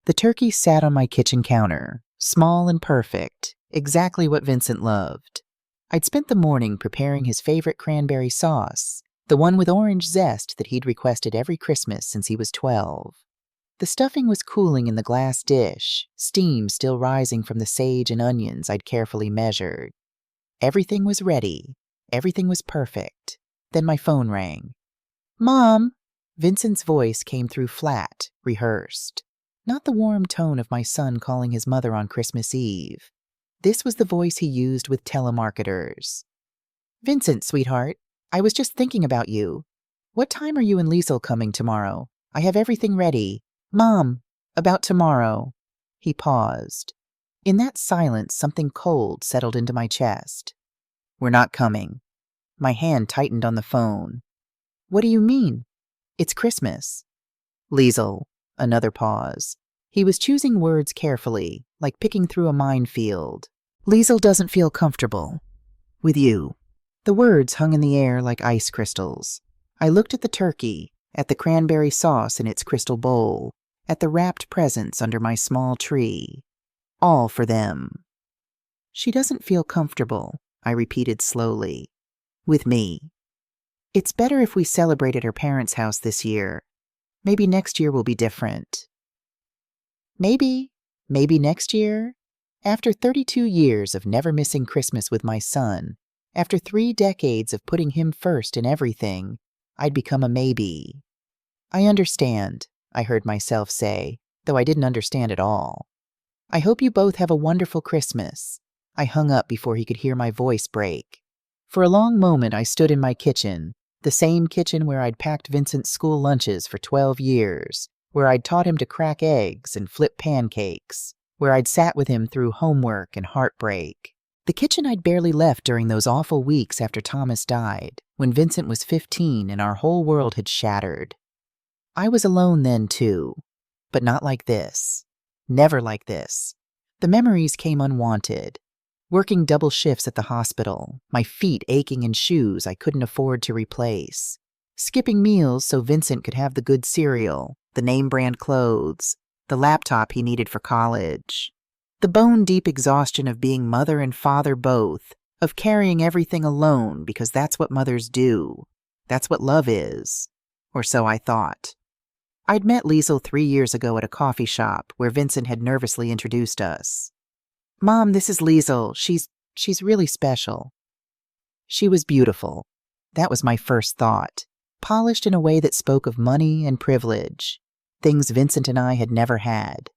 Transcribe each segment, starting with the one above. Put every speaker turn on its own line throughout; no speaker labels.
The turkey sat on my kitchen counter, small and perfect, exactly what Vincent loved. I'd spent the morning preparing his favorite cranberry sauce, the one with orange zest that he'd requested every Christmas since he was 12. The stuffing was cooling in the glass dish, steam still rising from the sage and onions I'd carefully measured. Everything was ready. Everything was perfect. Then my phone rang. "Mom!" Vincent's voice came through flat, rehearsed. Not the warm tone of my son calling his mother on Christmas Eve. This was the voice he used with telemarketers. "Vincent, sweetheart, I was just thinking about you. What time are you and Liesel coming tomorrow? I have everything ready. Mom, about tomorrow." He paused. In that silence, something cold settled into my chest. "We're not coming." My hand tightened on the phone. "What do you mean? It's Christmas." "Liesel." Another pause. He was choosing words carefully, like picking through a minefield. "Liesel doesn't feel comfortable. With you." The words hung in the air like ice crystals. I looked at the turkey, at the cranberry sauce in its crystal bowl, at the wrapped presents under my small tree. All for them. "She doesn't feel comfortable," I repeated slowly. "With me. It's better if we celebrate at her parents' house this year. Maybe next year will be different." Maybe next year? After 32 years of never missing Christmas with my son, after 3 decades of putting him first in everything, I'd become a maybe. "I understand," I heard myself say, though I didn't understand at all. "I hope you both have a wonderful Christmas." I hung up before he could hear my voice break. For a long moment I stood in my kitchen, the same kitchen where I'd packed Vincent's school lunches for 12 years, where I'd taught him to crack eggs and flip pancakes, where I'd sat with him through homework and heartbreak. The kitchen I'd barely left during those awful weeks after Thomas died, when Vincent was 15 and our whole world had shattered. I was alone then, too, but not like this. Never like this. The memories came unwanted. Working double shifts at the hospital, my feet aching in shoes I couldn't afford to replace. Skipping meals so Vincent could have the good cereal, the name-brand clothes, the laptop he needed for college. The bone-deep exhaustion of being mother and father both, of carrying everything alone because that's what mothers do. That's what love is. Or so I thought. I'd met Liesel 3 years ago at a coffee shop where Vincent had nervously introduced us. "Mom, this is Liesel. She's really special." She was beautiful. That was my first thought. Polished in a way that spoke of money and privilege, things Vincent and I had never had.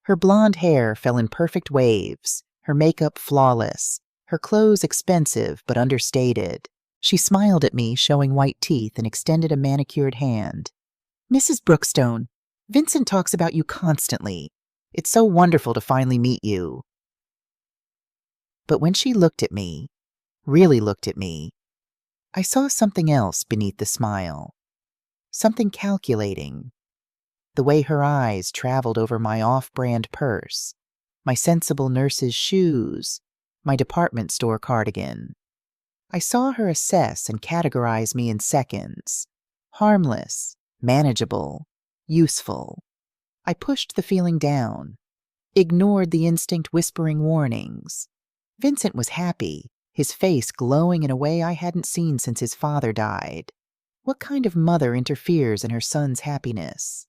Her blonde hair fell in perfect waves, her makeup flawless, her clothes expensive but understated. She smiled at me, showing white teeth, and extended a manicured hand. "Mrs. Brookstone, Vincent talks about you constantly. It's so wonderful to finally meet you." But when she looked at me, really looked at me, I saw something else beneath the smile. Something calculating. The way her eyes traveled over my off-brand purse, my sensible nurse's shoes, my department store cardigan. I saw her assess and categorize me in seconds. Harmless, manageable, useful. I pushed the feeling down, ignored the instinct whispering warnings. Vincent was happy, his face glowing in a way I hadn't seen since his father died. What kind of mother interferes in her son's happiness?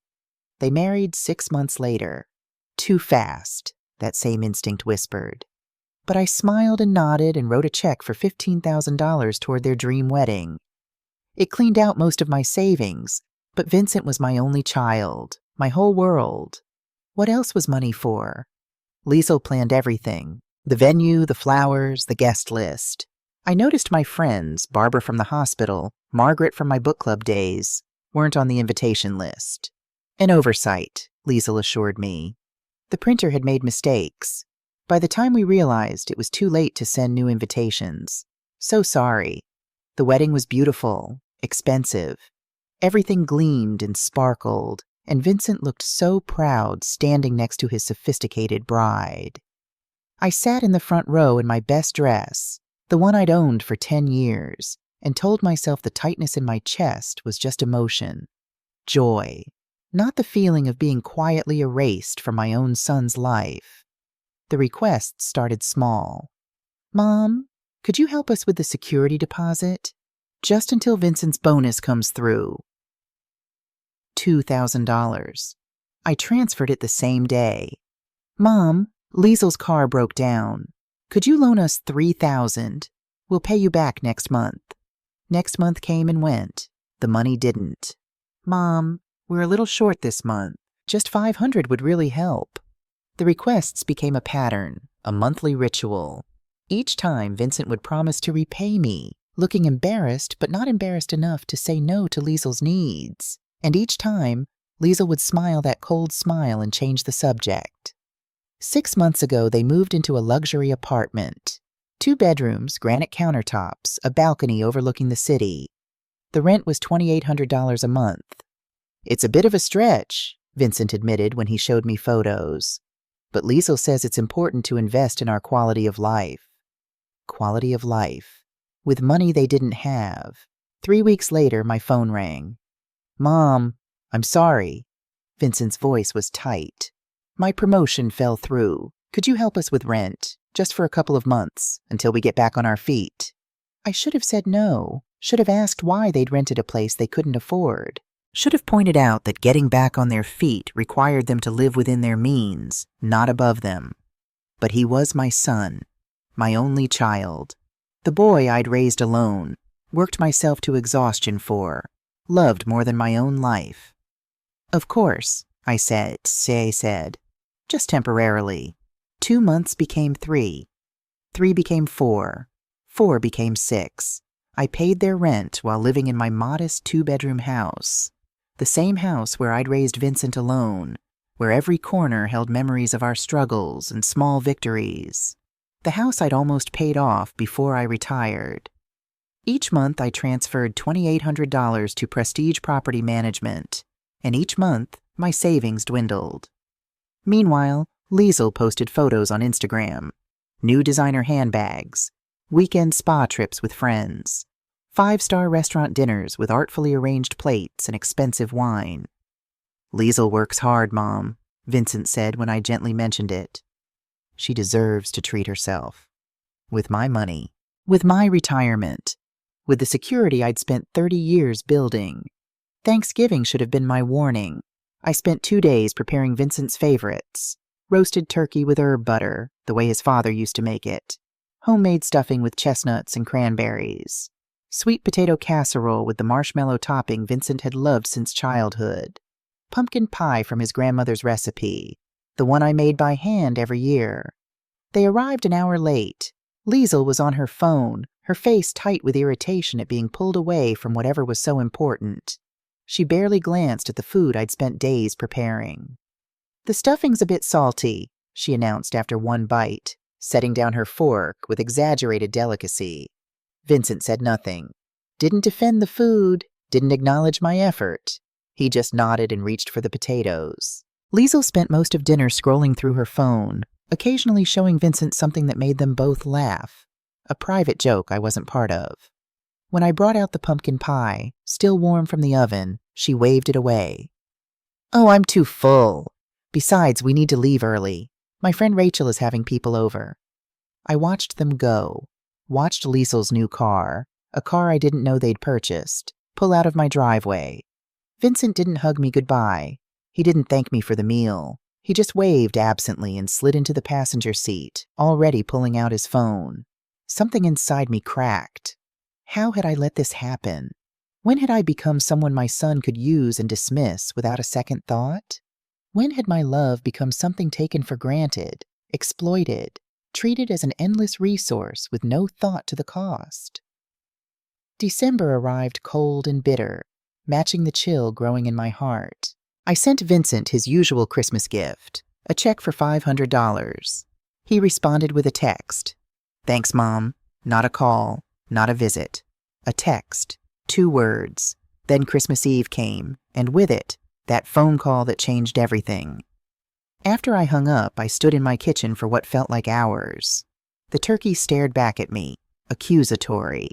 They married 6 months later. Too fast, that same instinct whispered. But I smiled and nodded and wrote a check for $15,000 toward their dream wedding. It cleaned out most of my savings, but Vincent was my only child, my whole world. What else was money for? Liesel planned everything. The venue, the flowers, the guest list. I noticed my friends, Barbara from the hospital, Margaret from my book club days, weren't on the invitation list. An oversight, Liesel assured me. The printer had made mistakes. By the time we realized, it was too late to send new invitations. So sorry. The wedding was beautiful, expensive. Everything gleamed and sparkled, and Vincent looked so proud standing next to his sophisticated bride. I sat in the front row in my best dress, the one I'd owned for 10 years, and told myself the tightness in my chest was just emotion. Joy. not the feeling of being quietly erased from my own son's life. The requests started small. "Mom, could you help us with the security deposit? Just until Vincent's bonus comes through." $2,000. I transferred it the same day. "Mom, Liesel's car broke down. Could you loan us $3,000? We'll pay you back next month." Next month came and went. The money didn't. "Mom, we're a little short this month. Just $500 would really help." The requests became a pattern, a monthly ritual. Each time, Vincent would promise to repay me, looking embarrassed but not embarrassed enough to say no to Liesel's needs. And each time, Liesel would smile that cold smile and change the subject. 6 months ago, they moved into a luxury apartment. 2 bedrooms, granite countertops, a balcony overlooking the city. The rent was $2,800 a month. "It's a bit of a stretch," Vincent admitted when he showed me photos. "But Liesel says it's important to invest in our quality of life." Quality of life. With money they didn't have. 3 weeks later, my phone rang. "Mom, I'm sorry." Vincent's voice was tight. "My promotion fell through. Could you help us with rent, just for a couple of months, until we get back on our feet?" I should have said no. Should have asked why they'd rented a place they couldn't afford. Should have pointed out that getting back on their feet required them to live within their means, not above them. But he was my son, my only child. The boy I'd raised alone, worked myself to exhaustion for, loved more than my own life. "Of course," I said, "just temporarily." 2 months became 3. 3 became 4. 4 became 6. I paid their rent while living in my modest 2-bedroom house. The same house where I'd raised Vincent alone, where every corner held memories of our struggles and small victories. The house I'd almost paid off before I retired. Each month I transferred $2,800 to Prestige Property Management, and each month my savings dwindled. Meanwhile, Liesel posted photos on Instagram. New designer handbags, weekend spa trips with friends, 5-star restaurant dinners with artfully arranged plates and expensive wine. "Liesel works hard, Mom," Vincent said when I gently mentioned it. "She deserves to treat herself. With my money, with my retirement, with the security I'd spent 30 years building. Thanksgiving should have been my warning. I spent 2 days preparing Vincent's favorites. Roasted turkey with herb butter, the way his father used to make it. Homemade stuffing with chestnuts and cranberries. Sweet potato casserole with the marshmallow topping Vincent had loved since childhood. Pumpkin pie from his grandmother's recipe, the one I made by hand every year. They arrived an hour late. Liesel was on her phone, her face tight with irritation at being pulled away from whatever was so important. She barely glanced at the food I'd spent days preparing. "The stuffing's a bit salty," she announced after one bite, setting down her fork with exaggerated delicacy. Vincent said nothing. Didn't defend the food, didn't acknowledge my effort. He just nodded and reached for the potatoes. Liesel spent most of dinner scrolling through her phone, occasionally showing Vincent something that made them both laugh. A private joke I wasn't part of. When I brought out the pumpkin pie, still warm from the oven, she waved it away. "Oh, I'm too full. Besides, we need to leave early. My friend Rachel is having people over." I watched them go, watched Liesel's new car, a car I didn't know they'd purchased, pull out of my driveway. Vincent didn't hug me goodbye. He didn't thank me for the meal. He just waved absently and slid into the passenger seat, already pulling out his phone. Something inside me cracked. How had I let this happen? When had I become someone my son could use and dismiss without a second thought? When had my love become something taken for granted, exploited, treated as an endless resource with no thought to the cost? December arrived cold and bitter, matching the chill growing in my heart. I sent Vincent his usual Christmas gift, a check for $500. He responded with a text. "Thanks, Mom. Not a call, not a visit. A text, 2 words. Then Christmas Eve came, and with it, that phone call that changed everything. After I hung up, I stood in my kitchen for what felt like hours. The turkey stared back at me, accusatory.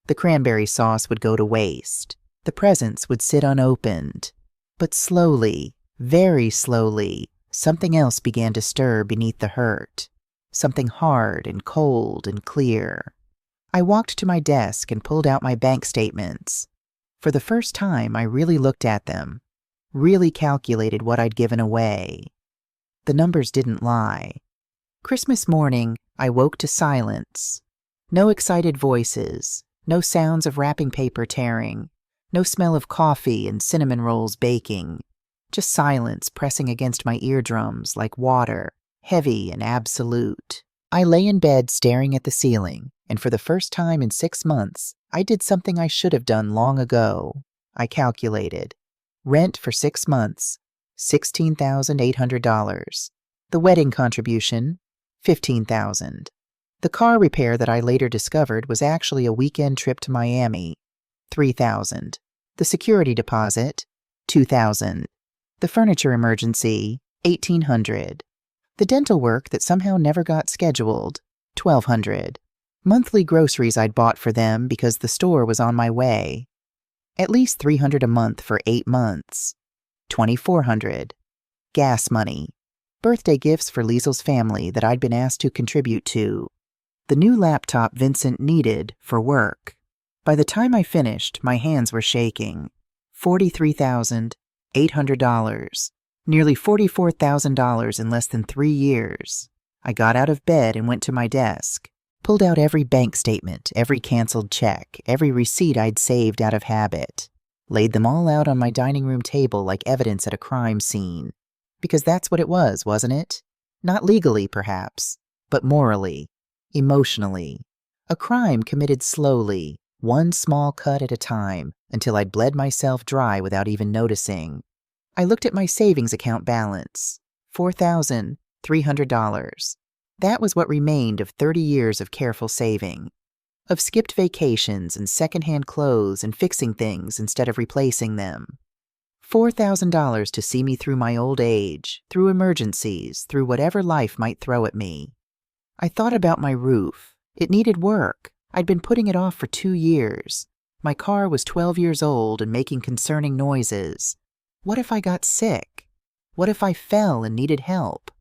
The cranberry sauce would go to waste. The presents would sit unopened. But slowly, very slowly, something else began to stir beneath the hurt. Something hard and cold and clear. I walked to my desk and pulled out my bank statements. For the first time, I really looked at them, really calculated what I'd given away. The numbers didn't lie. Christmas morning, I woke to silence. No excited voices, no sounds of wrapping paper tearing, no smell of coffee and cinnamon rolls baking. Just silence pressing against my eardrums like water, heavy and absolute. I lay in bed staring at the ceiling, and for the first time in 6 months, I did something I should have done long ago. I calculated. Rent for 6 months, $16,800. The wedding contribution, $15,000. The car repair that I later discovered was actually a weekend trip to Miami, $3,000. The security deposit, $2,000. The furniture emergency, $1,800. The dental work that somehow never got scheduled, $1,200. Monthly groceries I'd bought for them because the store was on my way. At least $300 a month for 8 months. $2,400. Gas money. Birthday gifts for Liesel's family that I'd been asked to contribute to. The new laptop Vincent needed for work. By the time I finished, my hands were shaking. $43,800. Nearly $44,000 in less than 3 years. I got out of bed and went to my desk, pulled out every bank statement, every canceled check, every receipt I'd saved out of habit, laid them all out on my dining room table like evidence at a crime scene. Because that's what it was, wasn't it? Not legally, perhaps, but morally, emotionally. A crime committed slowly, one small cut at a time, until I'd bled myself dry without even noticing. I looked at my savings account balance, $4,300. That was what remained of 30 years of careful saving, of skipped vacations and secondhand clothes and fixing things instead of replacing them. $4,000 to see me through my old age, through emergencies, through whatever life might throw at me. I thought about my roof. It needed work. I'd been putting it off for 2 years. My car was 12 years old and making concerning noises. What if I got sick? What if I fell and needed help?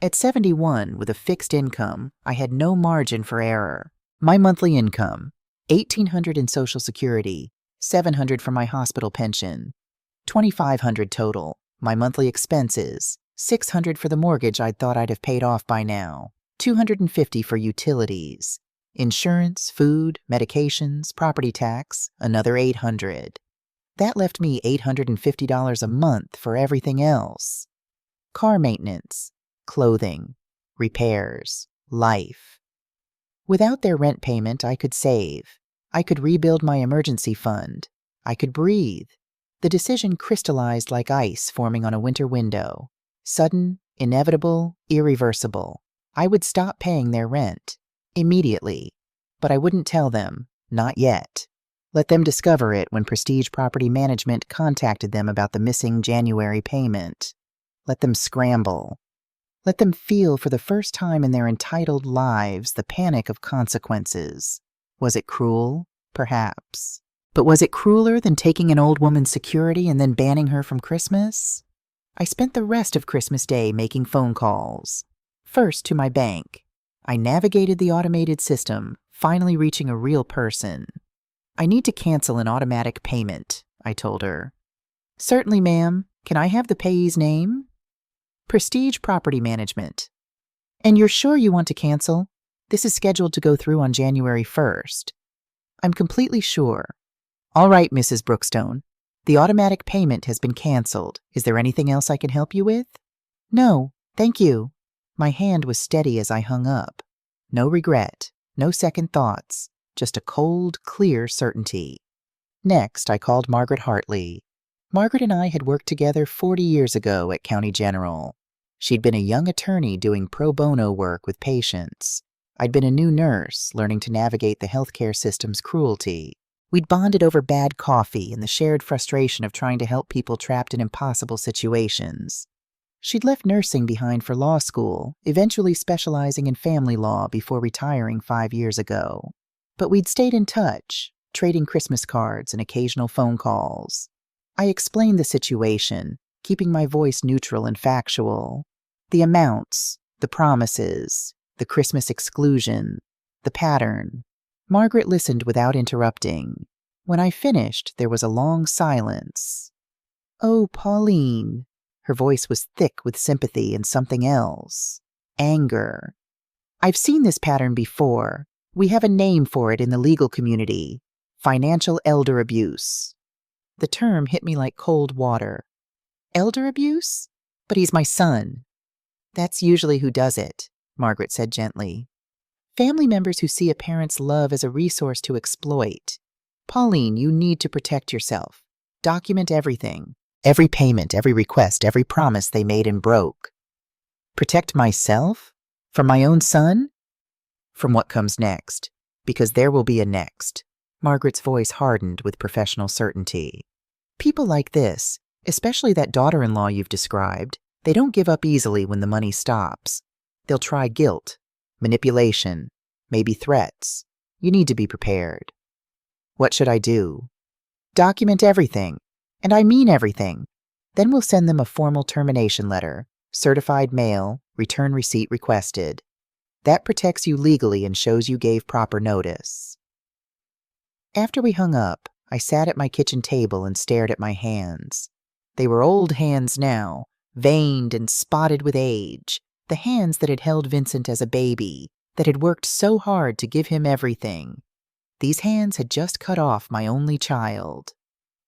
At 71, with a fixed income, I had no margin for error. My monthly income, $1,800 in Social Security, $700 for my hospital pension, $2,500 total. My monthly expenses, $600 for the mortgage I'd thought I'd have paid off by now, $250 for utilities, insurance, food, medications, property tax, another $800. That left me $850 a month for everything else. Car maintenance, clothing, repairs, life. Without their rent payment, I could save. I could rebuild my emergency fund. I could breathe. The decision crystallized like ice forming on a winter window. Sudden, inevitable, irreversible. I would stop paying their rent. Immediately. But I wouldn't tell them. Not yet. Let them discover it when Prestige Property Management contacted them about the missing January payment. Let them scramble. Let them feel for the first time in their entitled lives the panic of consequences. Was it cruel? Perhaps. But was it crueler than taking an old woman's security and then banning her from Christmas? I spent the rest of Christmas Day making phone calls. First to my bank. I navigated the automated system, finally reaching a real person. I need to cancel an automatic payment, I told her. Certainly, ma'am. Can I have the payee's name? Prestige Property Management. And you're sure you want to cancel? This is scheduled to go through on January 1st. I'm completely sure. All right, Mrs. Brookstone. The automatic payment has been canceled. Is there anything else I can help you with? No, thank you. My hand was steady as I hung up. No regret, no second thoughts, just a cold, clear certainty. Next, I called Margaret Hartley. Margaret and I had worked together 40 years ago at County General. She'd been a young attorney doing pro bono work with patients. I'd been a new nurse, learning to navigate the healthcare system's cruelty. We'd bonded over bad coffee and the shared frustration of trying to help people trapped in impossible situations. She'd left nursing behind for law school, eventually specializing in family law before retiring 5 years ago. But we'd stayed in touch, trading Christmas cards and occasional phone calls. I explained the situation, keeping my voice neutral and factual. The amounts, the promises, the Christmas exclusion, the pattern. Margaret listened without interrupting. When I finished, there was a long silence. "Oh, Pauline." Her voice was thick with sympathy and something else. Anger. "I've seen this pattern before. We have a name for it in the legal community. Financial elder abuse." The term hit me like cold water. Elder abuse? But he's my son. "That's usually who does it," Margaret said gently. "Family members who see a parent's love as a resource to exploit. Pauline, you need to protect yourself. Document everything. Every payment, every request, every promise they made and broke." Protect myself? From my own son? From what comes next. Because there will be a next. Margaret's voice hardened with professional certainty. People like this, especially that daughter-in-law you've described, they don't give up easily when the money stops. They'll try guilt, manipulation, maybe threats. You need to be prepared. What should I do? Document everything. And I mean everything. Then we'll send them a formal termination letter, certified mail, return receipt requested. That protects you legally and shows you gave proper notice. After we hung up, I sat at my kitchen table and stared at my hands. They were old hands now, veined and spotted with age, the hands that had held Vincent as a baby, that had worked so hard to give him everything. These hands had just cut off my only child.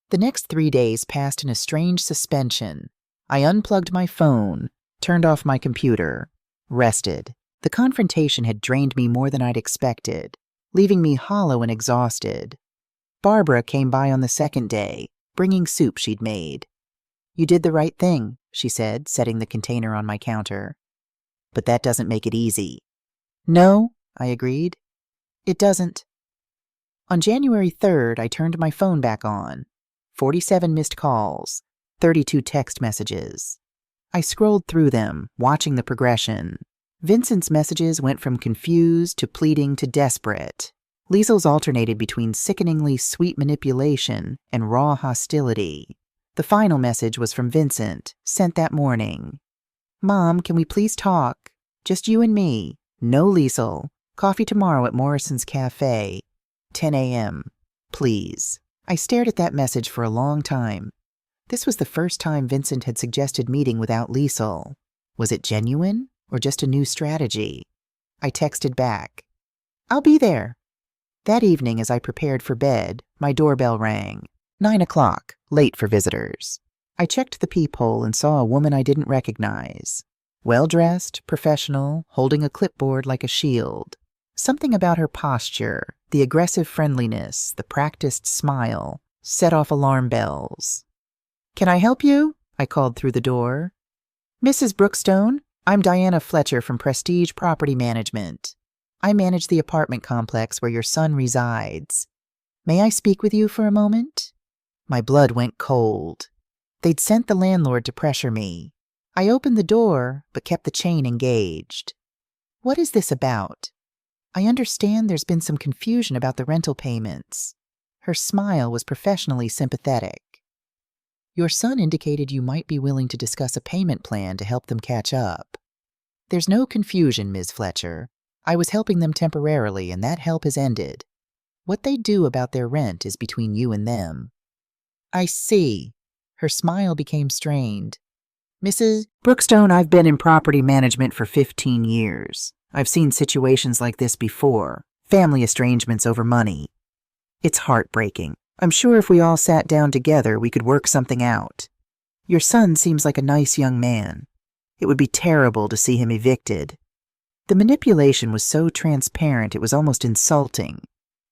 The next 3 days passed in a strange suspension. I unplugged my phone, turned off my computer, rested. The confrontation had drained me more than I'd expected, leaving me hollow and exhausted. Barbara came by on the second day, bringing soup she'd made. "You did the right thing," she said, setting the container on my counter. "But that doesn't make it easy." "No," I agreed. "It doesn't." On January 3rd, I turned my phone back on. 47 missed calls, 32 text messages. I scrolled through them, watching the progression. Vincent's messages went from confused to pleading to desperate. Liesel's alternated between sickeningly sweet manipulation and raw hostility. The final message was from Vincent, sent that morning. "Mom, can we please talk? Just you and me. No Liesel. Coffee tomorrow at Morrison's Cafe. 10 a.m. Please." I stared at that message for a long time. This was the first time Vincent had suggested meeting without Liesel. Was it genuine or just a new strategy? I texted back, "I'll be there." That evening, as I prepared for bed, my doorbell rang. 9 o'clock, late for visitors. I checked the peephole and saw a woman I didn't recognize. Well-dressed, professional, holding a clipboard like a shield. Something about her posture, the aggressive friendliness, the practiced smile, set off alarm bells. "Can I help you?" I called through the door. "Mrs. Brookstone, I'm Diana Fletcher from Prestige Property Management. I manage the apartment complex where your son resides. May I speak with you for a moment?" My blood went cold. They'd sent the landlord to pressure me. I opened the door, but kept the chain engaged. "What is this about? I understand there's been some confusion about the rental payments." Her smile was professionally sympathetic. "Your son indicated you might be willing to discuss a payment plan to help them catch up." "There's no confusion, Ms. Fletcher. I was helping them temporarily, and that help has ended. What they do about their rent is between you and them." "I see." Her smile became strained. "Mrs. Brookstone, I've been in property management for 15 years. I've seen situations like this before, family estrangements over money. It's heartbreaking. I'm sure if we all sat down together, we could work something out. Your son seems like a nice young man. It would be terrible to see him evicted." The manipulation was so transparent it was almost insulting.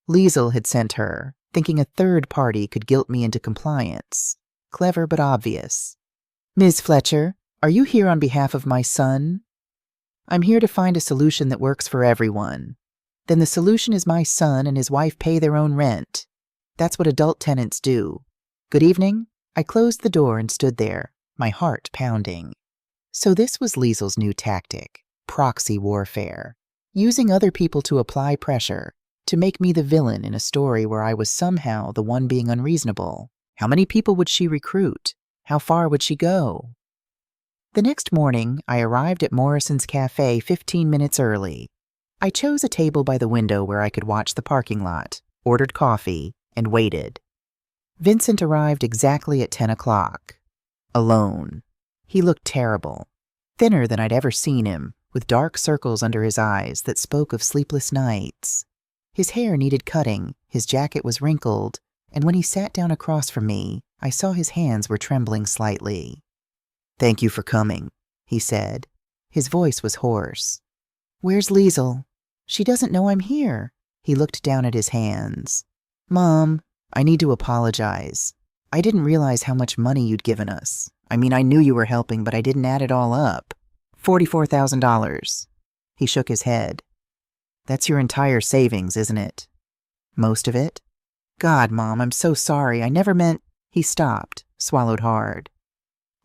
Liesel had sent her, thinking a third party could guilt me into compliance. Clever but obvious. "Ms. Fletcher, are you here on behalf of my son?" "I'm here to find a solution that works for everyone." "Then the solution is my son and his wife pay their own rent. That's what adult tenants do. Good evening." I closed the door and stood there, my heart pounding. So this was Liesel's new tactic, proxy warfare, using other people to apply pressure, to make me the villain in a story where I was somehow the one being unreasonable. How many people would she recruit? How far would she go? The next morning, I arrived at Morrison's Cafe 15 minutes early. I chose a table by the window where I could watch the parking lot, ordered coffee, and waited. Vincent arrived exactly at 10 o'clock. Alone. He looked terrible. Thinner than I'd ever seen him, with dark circles under his eyes that spoke of sleepless nights. His hair needed cutting, his jacket was wrinkled, and when he sat down across from me, I saw his hands were trembling slightly. "Thank you for coming," he said. His voice was hoarse. "Where's Liesel? She doesn't know I'm here." He looked down at his hands. "Mom, I need to apologize. I didn't realize how much money you'd given us. I mean, I knew you were helping, but I didn't add it all up. $44,000. He shook his head. "That's your entire savings, isn't it?" "Most of it." "God, Mom, I'm so sorry. I never meant—" He stopped, swallowed hard.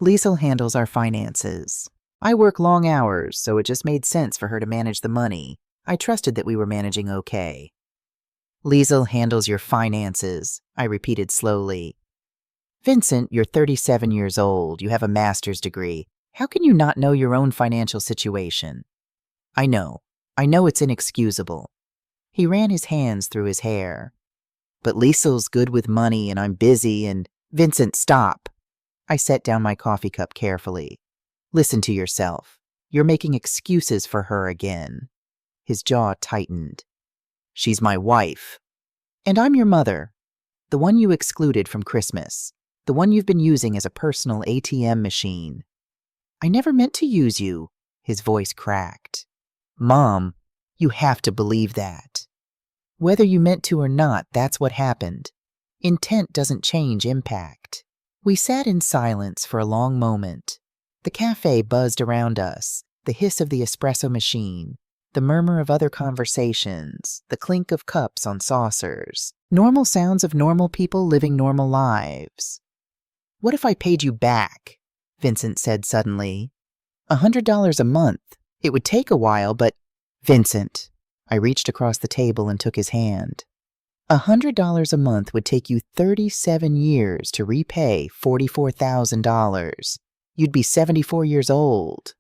"Liesel handles our finances. I work long hours, so it just made sense for her to manage the money. I trusted that we were managing okay." "Liesel handles your finances," I repeated slowly. "Vincent, you're 37 years old. You have a master's degree. How can you not know your own financial situation?" I know it's inexcusable." He ran his hands through his hair. "But Liesel's good with money, and I'm busy, and—" "Vincent, stop." I set down my coffee cup carefully. "Listen to yourself. You're making excuses for her again." His jaw tightened. "She's my wife." "And I'm your mother. The one you excluded from Christmas. The one you've been using as a personal ATM machine." "I never meant to use you." His voice cracked. "Mom, you have to believe that. Whether you meant to or not, that's what happened. Intent doesn't change impact." We sat in silence for a long moment. The cafe buzzed around us, the hiss of the espresso machine, the murmur of other conversations, the clink of cups on saucers. Normal sounds of normal people living normal lives. "What if I paid you back?" Vincent said suddenly. $100 a month. It would take a while, but— "Vincent." I reached across the table and took his hand. $100 a month would take you 37 years to repay $44,000. You'd be 74 years old.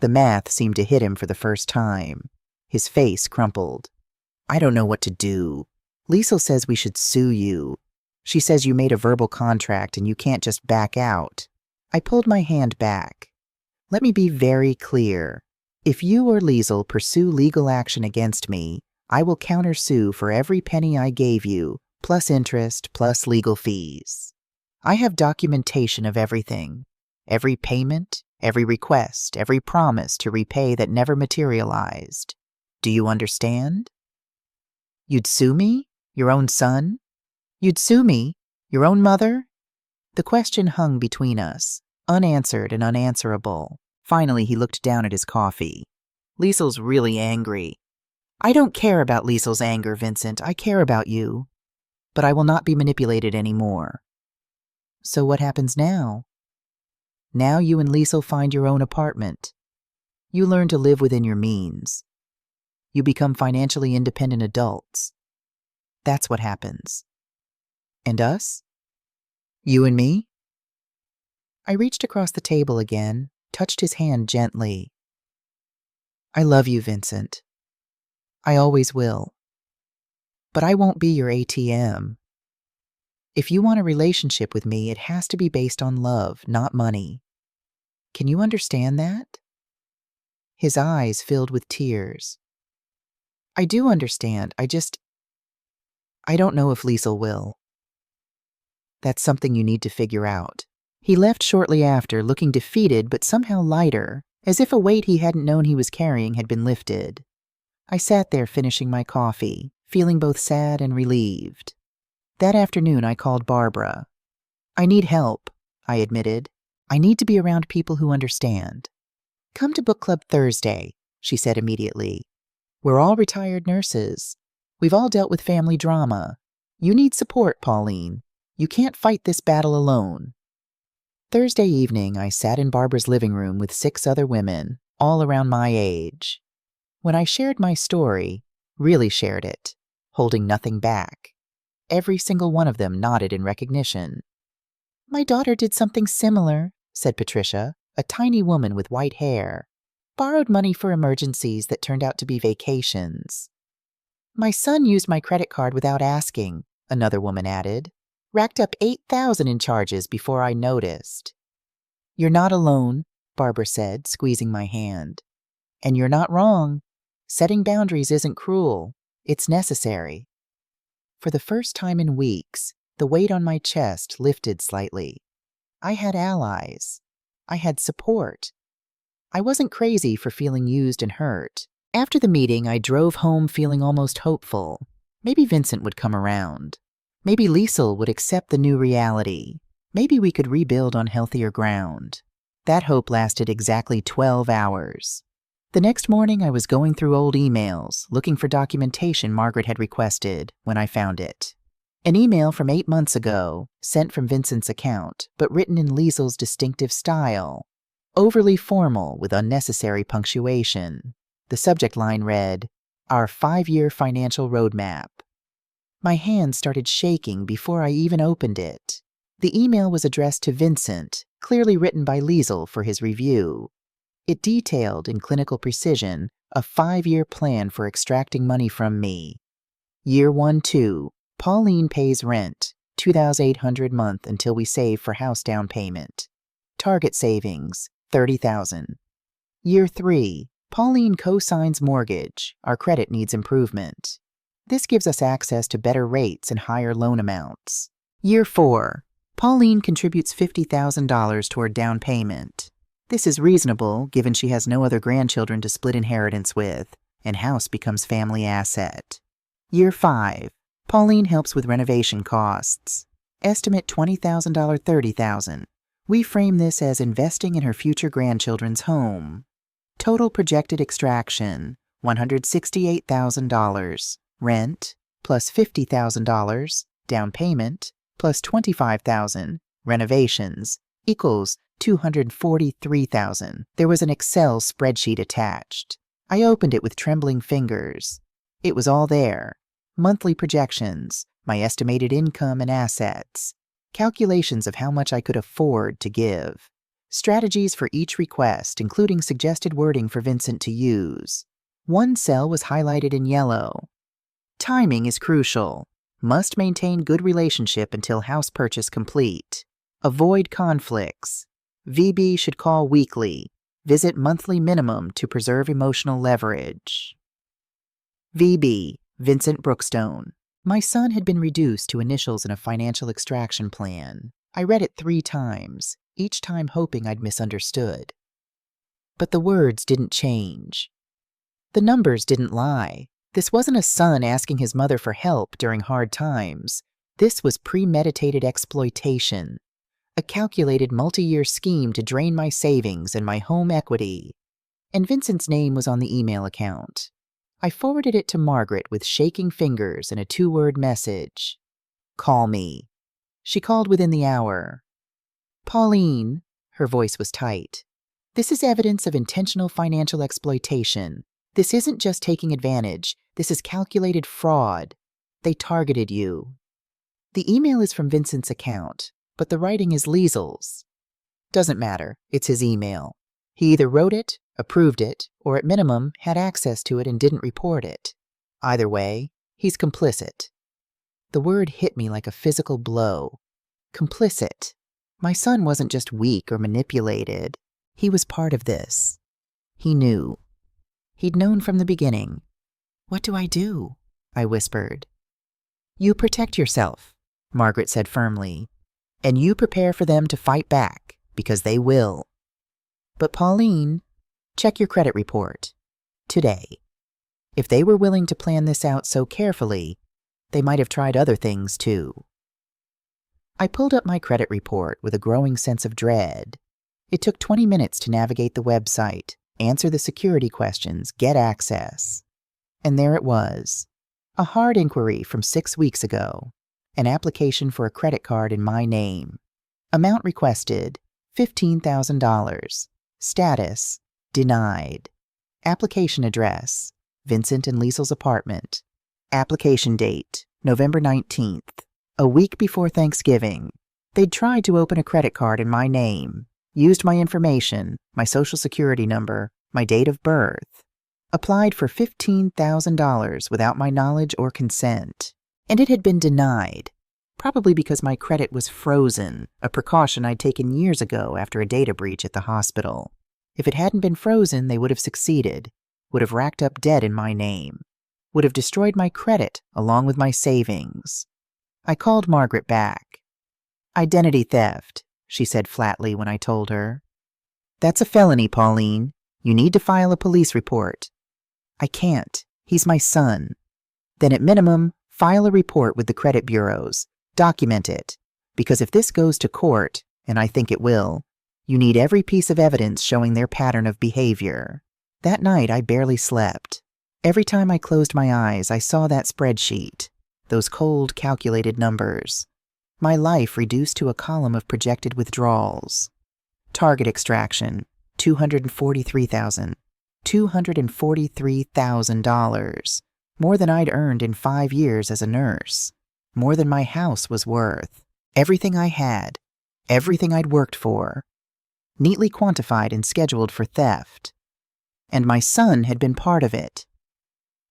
The math seemed to hit him for the first time. His face crumpled. "I don't know what to do. Liesel says we should sue you. She says you made a verbal contract and you can't just back out." I pulled my hand back. "Let me be very clear. If you or Liesel pursue legal action against me, I will countersue for every penny I gave you, plus interest, plus legal fees. I have documentation of everything. Every payment, every request, every promise to repay that never materialized. Do you understand?" "You'd sue me? Your own son? You'd sue me? Your own mother?" The question hung between us, unanswered and unanswerable. Finally, he looked down at his coffee. "Liesel's really angry." "I don't care about Liesel's anger, Vincent. I care about you. But I will not be manipulated anymore." "So what happens now?" "Now you and Liesel find your own apartment. You learn to live within your means. You become financially independent adults. That's what happens." "And us? You and me?" I reached across the table again, touched his hand gently. "I love you, Vincent. I always will. But I won't be your ATM. If you want a relationship with me, it has to be based on love, not money. Can you understand that?" His eyes filled with tears. "I do understand. I don't know if Liesel will. That's something you need to figure out." He left shortly after, looking defeated but somehow lighter, as if a weight he hadn't known he was carrying had been lifted. I sat there finishing my coffee, feeling both sad and relieved. That afternoon I called Barbara. "I need help," I admitted. "I need to be around people who understand." "Come to book club Thursday," she said immediately. "We're all retired nurses. We've all dealt with family drama. You need support, Pauline. You can't fight this battle alone." Thursday evening, I sat in Barbara's living room with 6 other women, all around my age. When I shared my story, really shared it, holding nothing back, every single one of them nodded in recognition. My daughter did something similar, said Patricia, a tiny woman with white hair. Borrowed money for emergencies that turned out to be vacations. My son used my credit card without asking, another woman added. Racked up $8,000 in charges before I noticed. You're not alone, Barbara said, squeezing my hand. And you're not wrong. Setting boundaries isn't cruel. It's necessary. For the first time in weeks, the weight on my chest lifted slightly. I had allies. I had support. I wasn't crazy for feeling used and hurt. After the meeting, I drove home feeling almost hopeful. Maybe Vincent would come around. Maybe Liesl would accept the new reality. Maybe we could rebuild on healthier ground. That hope lasted exactly 12 hours. The next morning, I was going through old emails, looking for documentation Margaret had requested, when I found it. An email from 8 months ago, sent from Vincent's account, but written in Liesl's distinctive style. Overly formal with unnecessary punctuation. The subject line read, Our 5-year financial roadmap. My hand started shaking before I even opened it. The email was addressed to Vincent, clearly written by Liesl for his review. It detailed, in clinical precision, a 5-year plan for extracting money from me. Year 1-2, Pauline pays rent, $2,800 a month until we save for house down payment. Target savings, $30,000. Year 3, Pauline co-signs mortgage. Our credit needs improvement. This gives us access to better rates and higher loan amounts. Year 4, Pauline contributes $50,000 toward down payment. This is reasonable, given she has no other grandchildren to split inheritance with, and house becomes family asset. Year 5, Pauline helps with renovation costs. Estimate $20,000, $30,000. We frame this as investing in her future grandchildren's home. Total projected extraction, $168,000. Rent, plus $50,000. Down payment, plus $25,000. Renovations, equals $243,000. There was an Excel spreadsheet attached. I opened it with trembling fingers. It was all there. Monthly projections, my estimated income and assets, calculations of how much I could afford to give, strategies for each request, including suggested wording for Vincent to use. One cell was highlighted in yellow. Timing is crucial. Must maintain good relationship until house purchase complete. Avoid conflicts. VB should call weekly. Visit monthly minimum to preserve emotional leverage. VB, Vincent Brookstone. My son had been reduced to initials in a financial extraction plan. I read it 3 times, each time hoping I'd misunderstood. But the words didn't change. The numbers didn't lie. This wasn't a son asking his mother for help during hard times. This was premeditated exploitation. A calculated multi-year scheme to drain my savings and my home equity. And Vincent's name was on the email account. I forwarded it to Margaret with shaking fingers and a 2-word message. Call me. She called within the hour. Pauline, her voice was tight. This is evidence of intentional financial exploitation. This isn't just taking advantage. This is calculated fraud. They targeted you. The email is from Vincent's account, but the writing is Liesl's. Doesn't matter. It's his email. He either wrote it, approved it, or at minimum had access to it and didn't report it. Either way, he's complicit. The word hit me like a physical blow. Complicit. My son wasn't just weak or manipulated. He was part of this. He knew. He'd known from the beginning. What do I do? I whispered. You protect yourself, Margaret said firmly. And you prepare for them to fight back, because they will. But Pauline, check your credit report. Today. If they were willing to plan this out so carefully, they might have tried other things too. I pulled up my credit report with a growing sense of dread. It took 20 minutes to navigate the website, answer the security questions, get access. And there it was. A hard inquiry from 6 weeks ago. An application for a credit card in my name. Amount requested, $15,000. Status, denied. Application address, Vincent and Liesl's apartment. Application date, November 19th, a week before Thanksgiving. They'd tried to open a credit card in my name, used my information, my social security number, my date of birth, applied for $15,000 without my knowledge or consent, and it had been denied, probably because my credit was frozen, a precaution I'd taken years ago after a data breach at the hospital. If it hadn't been frozen, they would have succeeded, would have racked up debt in my name, would have destroyed my credit along with my savings. I called Margaret back. "Identity theft," she said flatly when I told her. "That's a felony, Pauline. You need to file a police report." "I can't. He's my son." "Then at minimum, file a report with the credit bureaus. Document it. Because if this goes to court, and I think it will, you need every piece of evidence showing their pattern of behavior." That night, I barely slept. Every time I closed my eyes, I saw that spreadsheet, those cold, calculated numbers. My life reduced to a column of projected withdrawals. Target extraction, $243,000. $243,000. More than I'd earned in 5 years as a nurse. More than my house was worth. Everything I had. Everything I'd worked for. Neatly quantified and scheduled for theft. And my son had been part of it.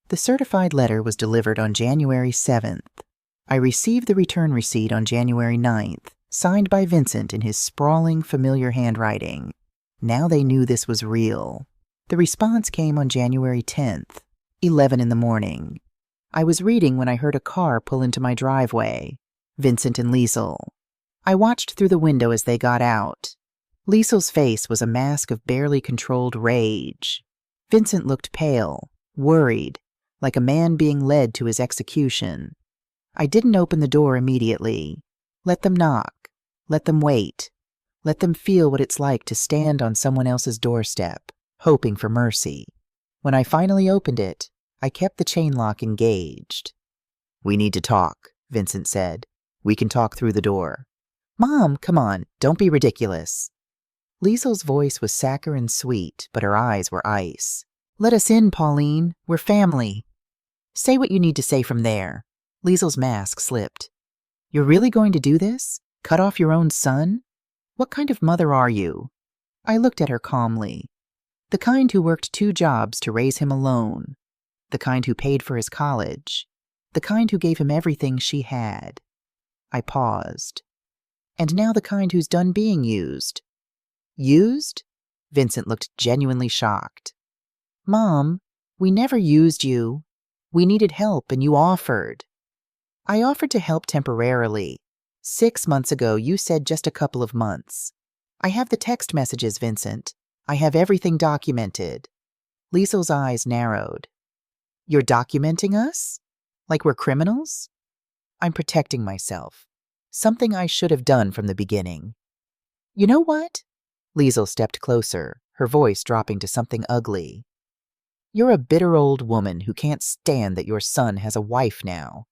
The certified letter was delivered on January 7th. I received the return receipt on January 9th, signed by Vincent in his sprawling, familiar handwriting. Now they knew this was real. The response came on January 10th, 11 in the morning. I was reading when I heard a car pull into my driveway. Vincent and Liesl. I watched through the window as they got out. Liesl's face was a mask of barely controlled rage. Vincent looked pale, worried, like a man being led to his execution. I didn't open the door immediately. Let them knock. Let them wait. Let them feel what it's like to stand on someone else's doorstep, hoping for mercy. When I finally opened it, I kept the chain lock engaged. "We need to talk," Vincent said. "We can talk through the door." "Mom, come on, don't be ridiculous." Liesl's voice was saccharine sweet, but her eyes were ice. "Let us in, Pauline. We're family." "Say what you need to say from there." Liesl's mask slipped. "You're really going to do this? Cut off your own son? What kind of mother are you?" I looked at her calmly. The kind who worked 2 jobs to raise him alone. The kind who paid for his college. The kind who gave him everything she had. I paused. "And now the kind who's done being used." "Used?" Vincent looked genuinely shocked. "Mom, we never used you. We needed help and you offered." "I offered to help temporarily. 6 months ago, you said just a couple of months. I have the text messages, Vincent. I have everything documented." Liesl's eyes narrowed. "You're documenting us? Like we're criminals?" "I'm protecting myself. Something I should have done from the beginning." "You know what?" Liesl stepped closer, her voice dropping to something ugly. "You're a bitter old woman who can't stand that your son has a wife now.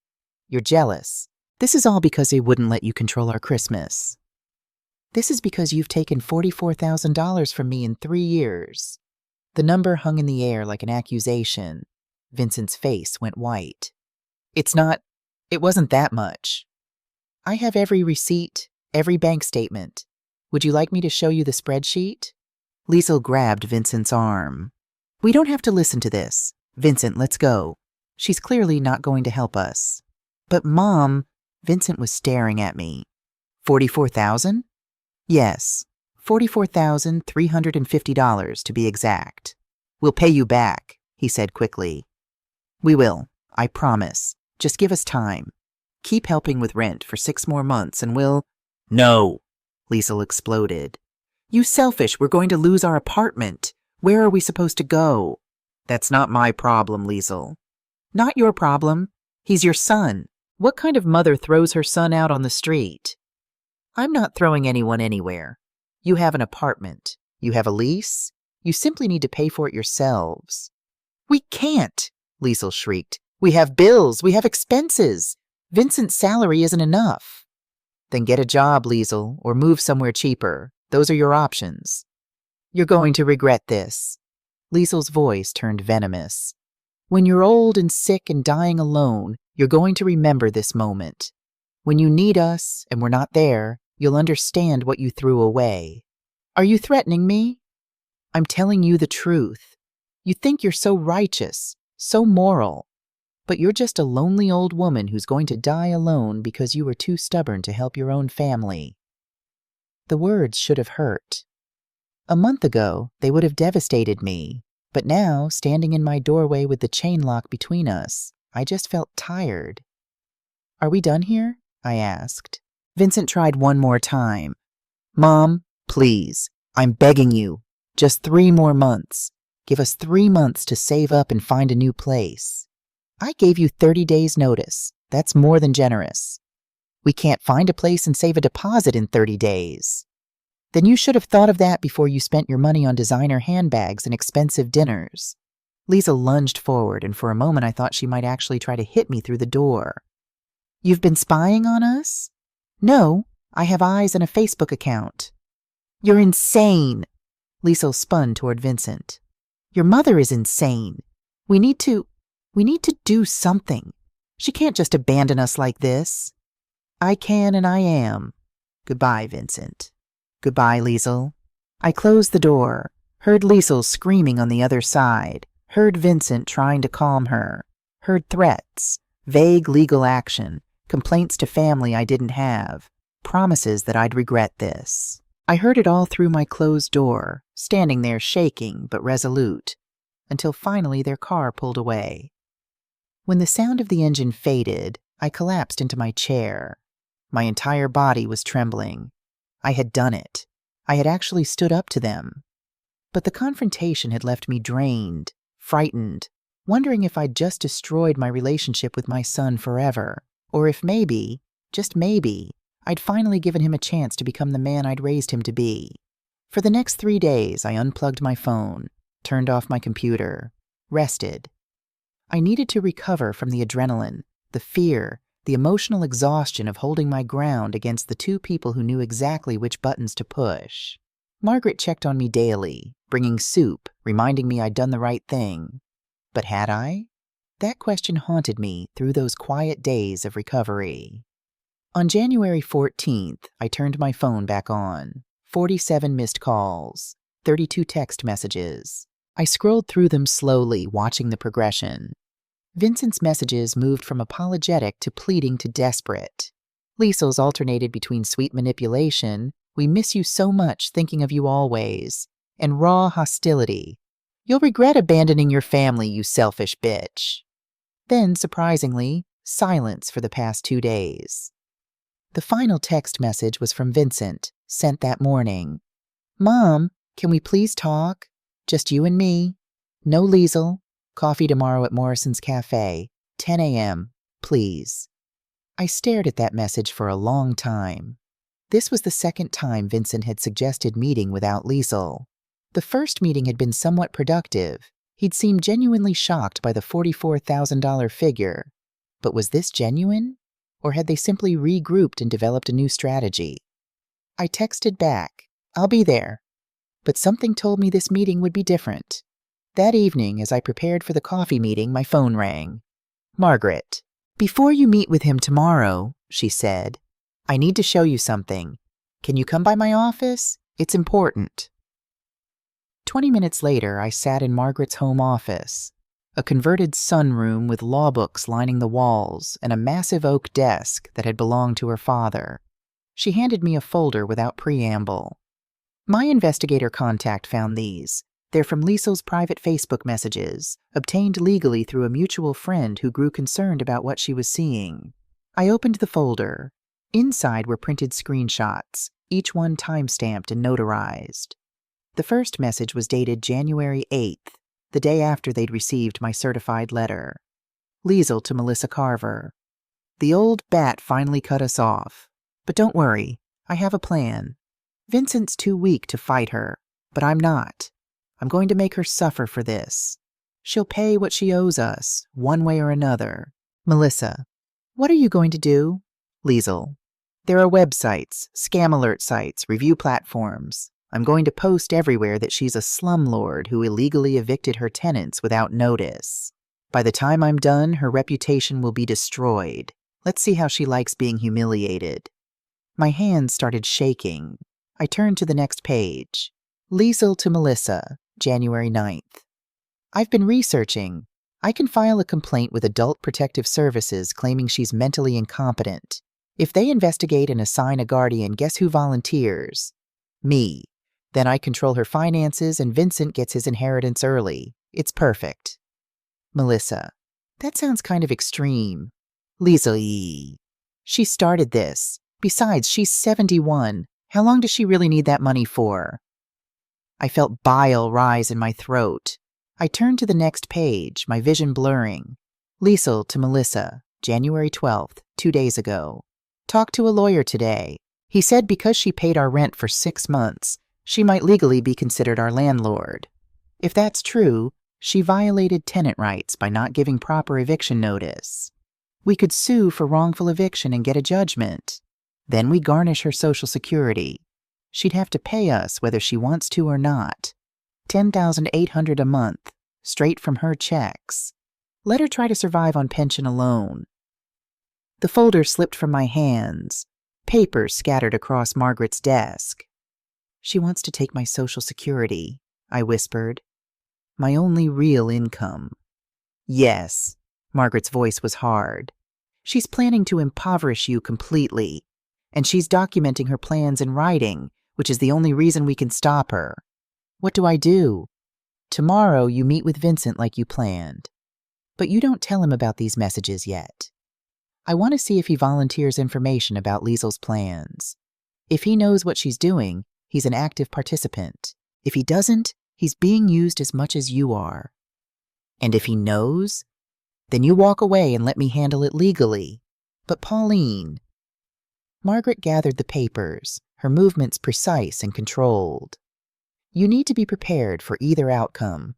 You're jealous. This is all because he wouldn't let you control our Christmas. This is because you've taken $44,000 from me in 3 years." The number hung in the air like an accusation. Vincent's face went white. It wasn't that much. I have every receipt, every bank statement. Would you like me to show you the spreadsheet?" Liesl grabbed Vincent's arm. "We don't have to listen to this. Vincent, let's go. She's clearly not going to help us." "But Mom," Vincent was staring at me. "44,000? "Yes, $44,350 to be exact. We'll pay you back," he said quickly. "We will, I promise. Just give us time. Keep helping with rent for 6 more months and we'll—" "No!" Liesl exploded. "You selfish, we're going to lose our apartment. Where are we supposed to go?" "That's not my problem, Liesl." "Not your problem. He's your son. What kind of mother throws her son out on the street?" "I'm not throwing anyone anywhere. You have an apartment. You have a lease. You simply need to pay for it yourselves." "We can't!" Liesl shrieked. "We have bills. We have expenses. Vincent's salary isn't enough." "Then get a job, Liesl, or move somewhere cheaper. Those are your options." "You're going to regret this." Liesl's voice turned venomous. "When you're old and sick and dying alone, you're going to remember this moment. When you need us and we're not there, you'll understand what you threw away. Are you threatening me? I'm telling you the truth. You think you're so righteous, so moral, but you're just a lonely old woman who's going to die alone because you were too stubborn to help your own family." The words should have hurt. A month ago, they would have devastated me, but now, standing in my doorway with the chain lock between us, I just felt tired. "Are we done here?" I asked. Vincent tried one more time. "Mom, please, I'm begging you. Just 3 more months. Give us 3 months to save up and find a new place." "I gave you 30 days' notice. That's more than generous." "We can't find a place and save a deposit in 30 days. "Then you should have thought of that before you spent your money on designer handbags and expensive dinners." Lisa lunged forward, and for a moment I thought she might actually try to hit me through the door. "You've been spying on us?" "No, I have eyes and a Facebook account." "You're insane." Lisa spun toward Vincent. "Your mother is insane. We need to do something. She can't just abandon us like this." "I can and I am. Goodbye, Vincent." "Goodbye, Liesel." I closed the door, heard Liesel screaming on the other side, heard Vincent trying to calm her, heard threats, vague legal action, complaints to family I didn't have, promises that I'd regret this. I heard it all through my closed door, standing there shaking but resolute, until finally their car pulled away. When the sound of the engine faded, I collapsed into my chair. My entire body was trembling. I had done it. I had actually stood up to them. But the confrontation had left me drained, frightened, wondering if I'd just destroyed my relationship with my son forever, or if maybe, just maybe, I'd finally given him a chance to become the man I'd raised him to be. For the next 3 days, I unplugged my phone, turned off my computer, rested. I needed to recover from the adrenaline, the fear, the emotional exhaustion of holding my ground against the 2 people who knew exactly which buttons to push. Margaret checked on me daily, bringing soup, reminding me I'd done the right thing. But had I? That question haunted me through those quiet days of recovery. On January 14th, I turned my phone back on. 47 missed calls, 32 text messages. I scrolled through them slowly, watching the progression. Vincent's messages moved from apologetic to pleading to desperate. Liesel's alternated between sweet manipulation, "We miss you so much, thinking of you always," and raw hostility. "You'll regret abandoning your family, you selfish bitch." Then, surprisingly, silence for the past 2 days. The final text message was from Vincent, sent that morning. "Mom, can we please talk? Just you and me. No Liesel. Coffee tomorrow at Morrison's Cafe. 10 a.m. Please." I stared at that message for a long time. This was the second time Vincent had suggested meeting without Liesel. The first meeting had been somewhat productive. He'd seemed genuinely shocked by the $44,000 figure. But was this genuine? Or had they simply regrouped and developed a new strategy? I texted back, "I'll be there." But something told me this meeting would be different. That evening, as I prepared for the coffee meeting, my phone rang. "Margaret, before you meet with him tomorrow," she said, "I need to show you something. Can you come by my office? It's important." 20 minutes later, I sat in Margaret's home office, a converted sunroom with law books lining the walls and a massive oak desk that had belonged to her father. She handed me a folder without preamble. "My investigator contact found these. They're from Liesel's private Facebook messages, obtained legally through a mutual friend who grew concerned about what she was seeing." I opened the folder. Inside were printed screenshots, each one time-stamped and notarized. The first message was dated January 8th, the day after they'd received my certified letter. Liesel to Melissa Carver. "The old bat finally cut us off. But don't worry, I have a plan. Vincent's too weak to fight her, but I'm not. I'm going to make her suffer for this. She'll pay what she owes us, one way or another." Melissa. "What are you going to do?" Liesel. "There are websites, scam alert sites, review platforms. I'm going to post everywhere that she's a slumlord who illegally evicted her tenants without notice. By the time I'm done, her reputation will be destroyed. Let's see how she likes being humiliated." My hands started shaking. I turned to the next page. Liesl to Melissa, January 9th. I've been researching. I can file a complaint with Adult Protective Services claiming she's mentally incompetent. If they investigate and assign a guardian, guess who volunteers? Me. Then I control her finances and Vincent gets his inheritance early. It's perfect. Melissa. That sounds kind of extreme. Liesl. She started this. Besides, she's 71. How long does she really need that money for? I felt bile rise in my throat. I turned to the next page, my vision blurring. Liesl to Melissa, January 12th, 2 days ago. Talked to a lawyer today. He said because she paid our rent for 6 months, she might legally be considered our landlord. If that's true, she violated tenant rights by not giving proper eviction notice. We could sue for wrongful eviction and get a judgment. Then we garnish her Social Security. She'd have to pay us whether she wants to or not. $10,800 a month, straight from her checks. Let her try to survive on pension alone. The folder slipped from my hands. Papers scattered across Margaret's desk. She wants to take my Social Security, I whispered. My only real income. Yes, Margaret's voice was hard. She's planning to impoverish you completely, and she's documenting her plans in writing, which is the only reason we can stop her. What do I do? Tomorrow you meet with Vincent like you planned. But you don't tell him about these messages yet. I want to see if he volunteers information about Liesl's plans. If he knows what she's doing, he's an active participant. If he doesn't, he's being used as much as you are. And if he knows, then you walk away and let me handle it legally. But Pauline... Margaret gathered the papers, her movements precise and controlled. You need to be prepared for either outcome,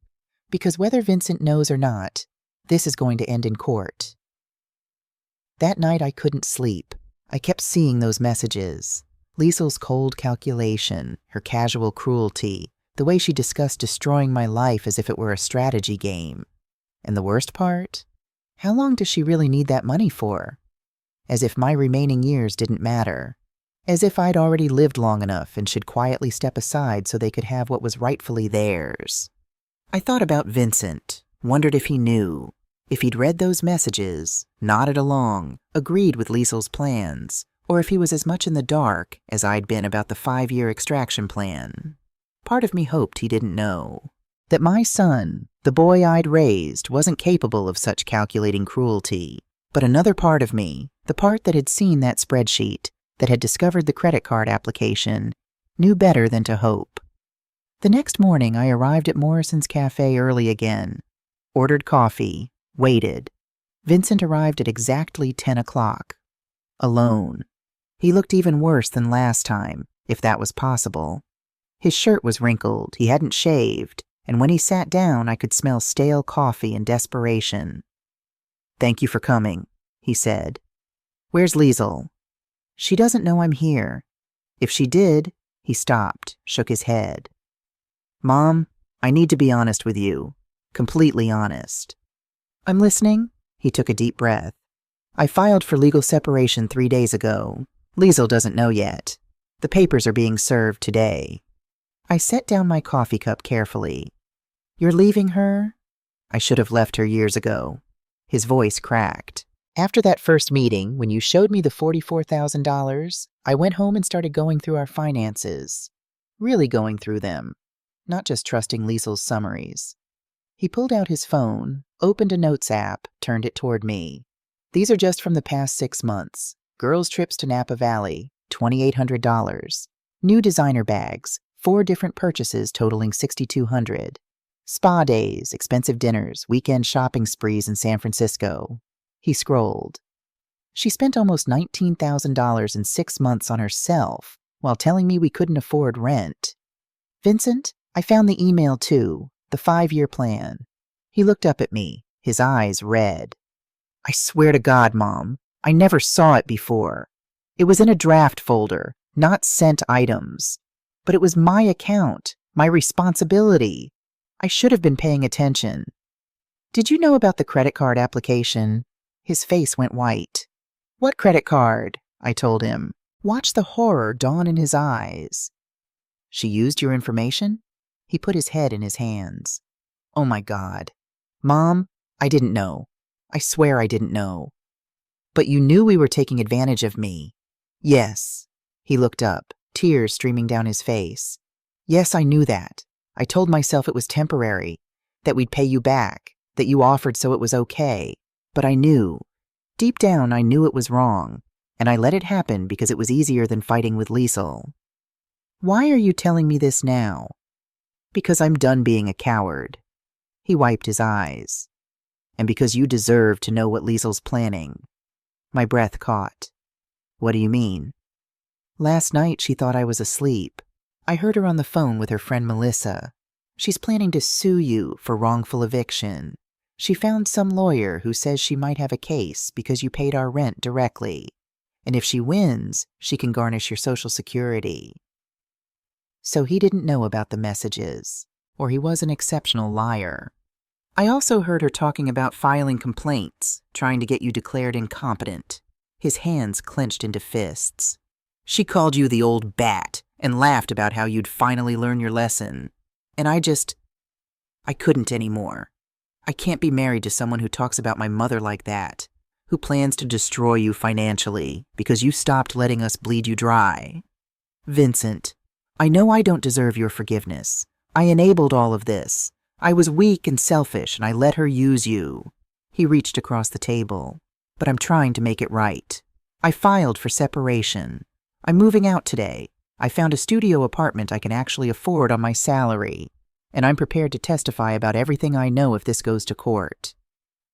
because whether Vincent knows or not, this is going to end in court. That night I couldn't sleep. I kept seeing those messages. Liesl's cold calculation, her casual cruelty, the way she discussed destroying my life as if it were a strategy game. And the worst part? How long does she really need that money for? As if my remaining years didn't matter. As if I'd already lived long enough and should quietly step aside so they could have what was rightfully theirs. I thought about Vincent, wondered if he knew, if he'd read those messages, nodded along, agreed with Liesl's plans, or if he was as much in the dark as I'd been about the 5-year extraction plan. Part of me hoped he didn't know. That my son, the boy I'd raised, wasn't capable of such calculating cruelty. But another part of me, the part that had seen that spreadsheet, that had discovered the credit card application, knew better than to hope. The next morning I arrived at Morrison's Cafe early again, ordered coffee, waited. Vincent arrived at exactly 10 o'clock. Alone. He looked even worse than last time, if that was possible. His shirt was wrinkled, he hadn't shaved, and when he sat down I could smell stale coffee and desperation. "Thank you for coming," he said. "Where's Liesl?" "She doesn't know I'm here." "If she did..." He stopped, shook his head. "Mom, I need to be honest with you. Completely honest." "I'm listening." He took a deep breath. "I filed for legal separation 3 days ago. Liesl doesn't know yet. The papers are being served today." I set down my coffee cup carefully. "You're leaving her?" "I should have left her years ago." His voice cracked. "After that first meeting, when you showed me the $44,000, I went home and started going through our finances. Really going through them. Not just trusting Liesl's summaries." He pulled out his phone, opened a notes app, turned it toward me. "These are just from the past 6 months. Girls' trips to Napa Valley, $2,800. New designer bags, 4 different purchases totaling $6,200. Spa days, expensive dinners, weekend shopping sprees in San Francisco." He scrolled. "She spent almost $19,000 in 6 months on herself, while telling me we couldn't afford rent. Vincent, I found the email too, the 5-year plan." He looked up at me, his eyes red. "I swear to God, Mom, I never saw it before. It was in a draft folder, not sent items. But it was my account, my responsibility. I should have been paying attention." "Did you know about the credit card application?" His face went white. "What credit card?" I told him. Watch the horror dawn in his eyes. She used your information? He put his head in his hands. Oh my God. Mom, I didn't know. I swear I didn't know. But you knew we were taking advantage of me. Yes. He looked up, tears streaming down his face. Yes, I knew that. I told myself it was temporary, that we'd pay you back, that you offered so it was okay. But I knew. Deep down, I knew it was wrong, and I let it happen because it was easier than fighting with Liesel. Why are you telling me this now? Because I'm done being a coward. He wiped his eyes. And because you deserve to know what Liesel's planning. My breath caught. What do you mean? Last night she thought I was asleep. I heard her on the phone with her friend Melissa. She's planning to sue you for wrongful eviction. She found some lawyer who says she might have a case because you paid our rent directly. And if she wins, she can garnish your Social Security. So he didn't know about the messages, or he was an exceptional liar. I also heard her talking about filing complaints, trying to get you declared incompetent. His hands clenched into fists. She called you the old bat and laughed about how you'd finally learn your lesson. And I couldn't anymore. I can't be married to someone who talks about my mother like that, who plans to destroy you financially because you stopped letting us bleed you dry. Vincent, I know I don't deserve your forgiveness. I enabled all of this. I was weak and selfish, and I let her use you. He reached across the table. But I'm trying to make it right. I filed for separation. I'm moving out today. I found a studio apartment I can actually afford on my salary. And I'm prepared to testify about everything I know if this goes to court.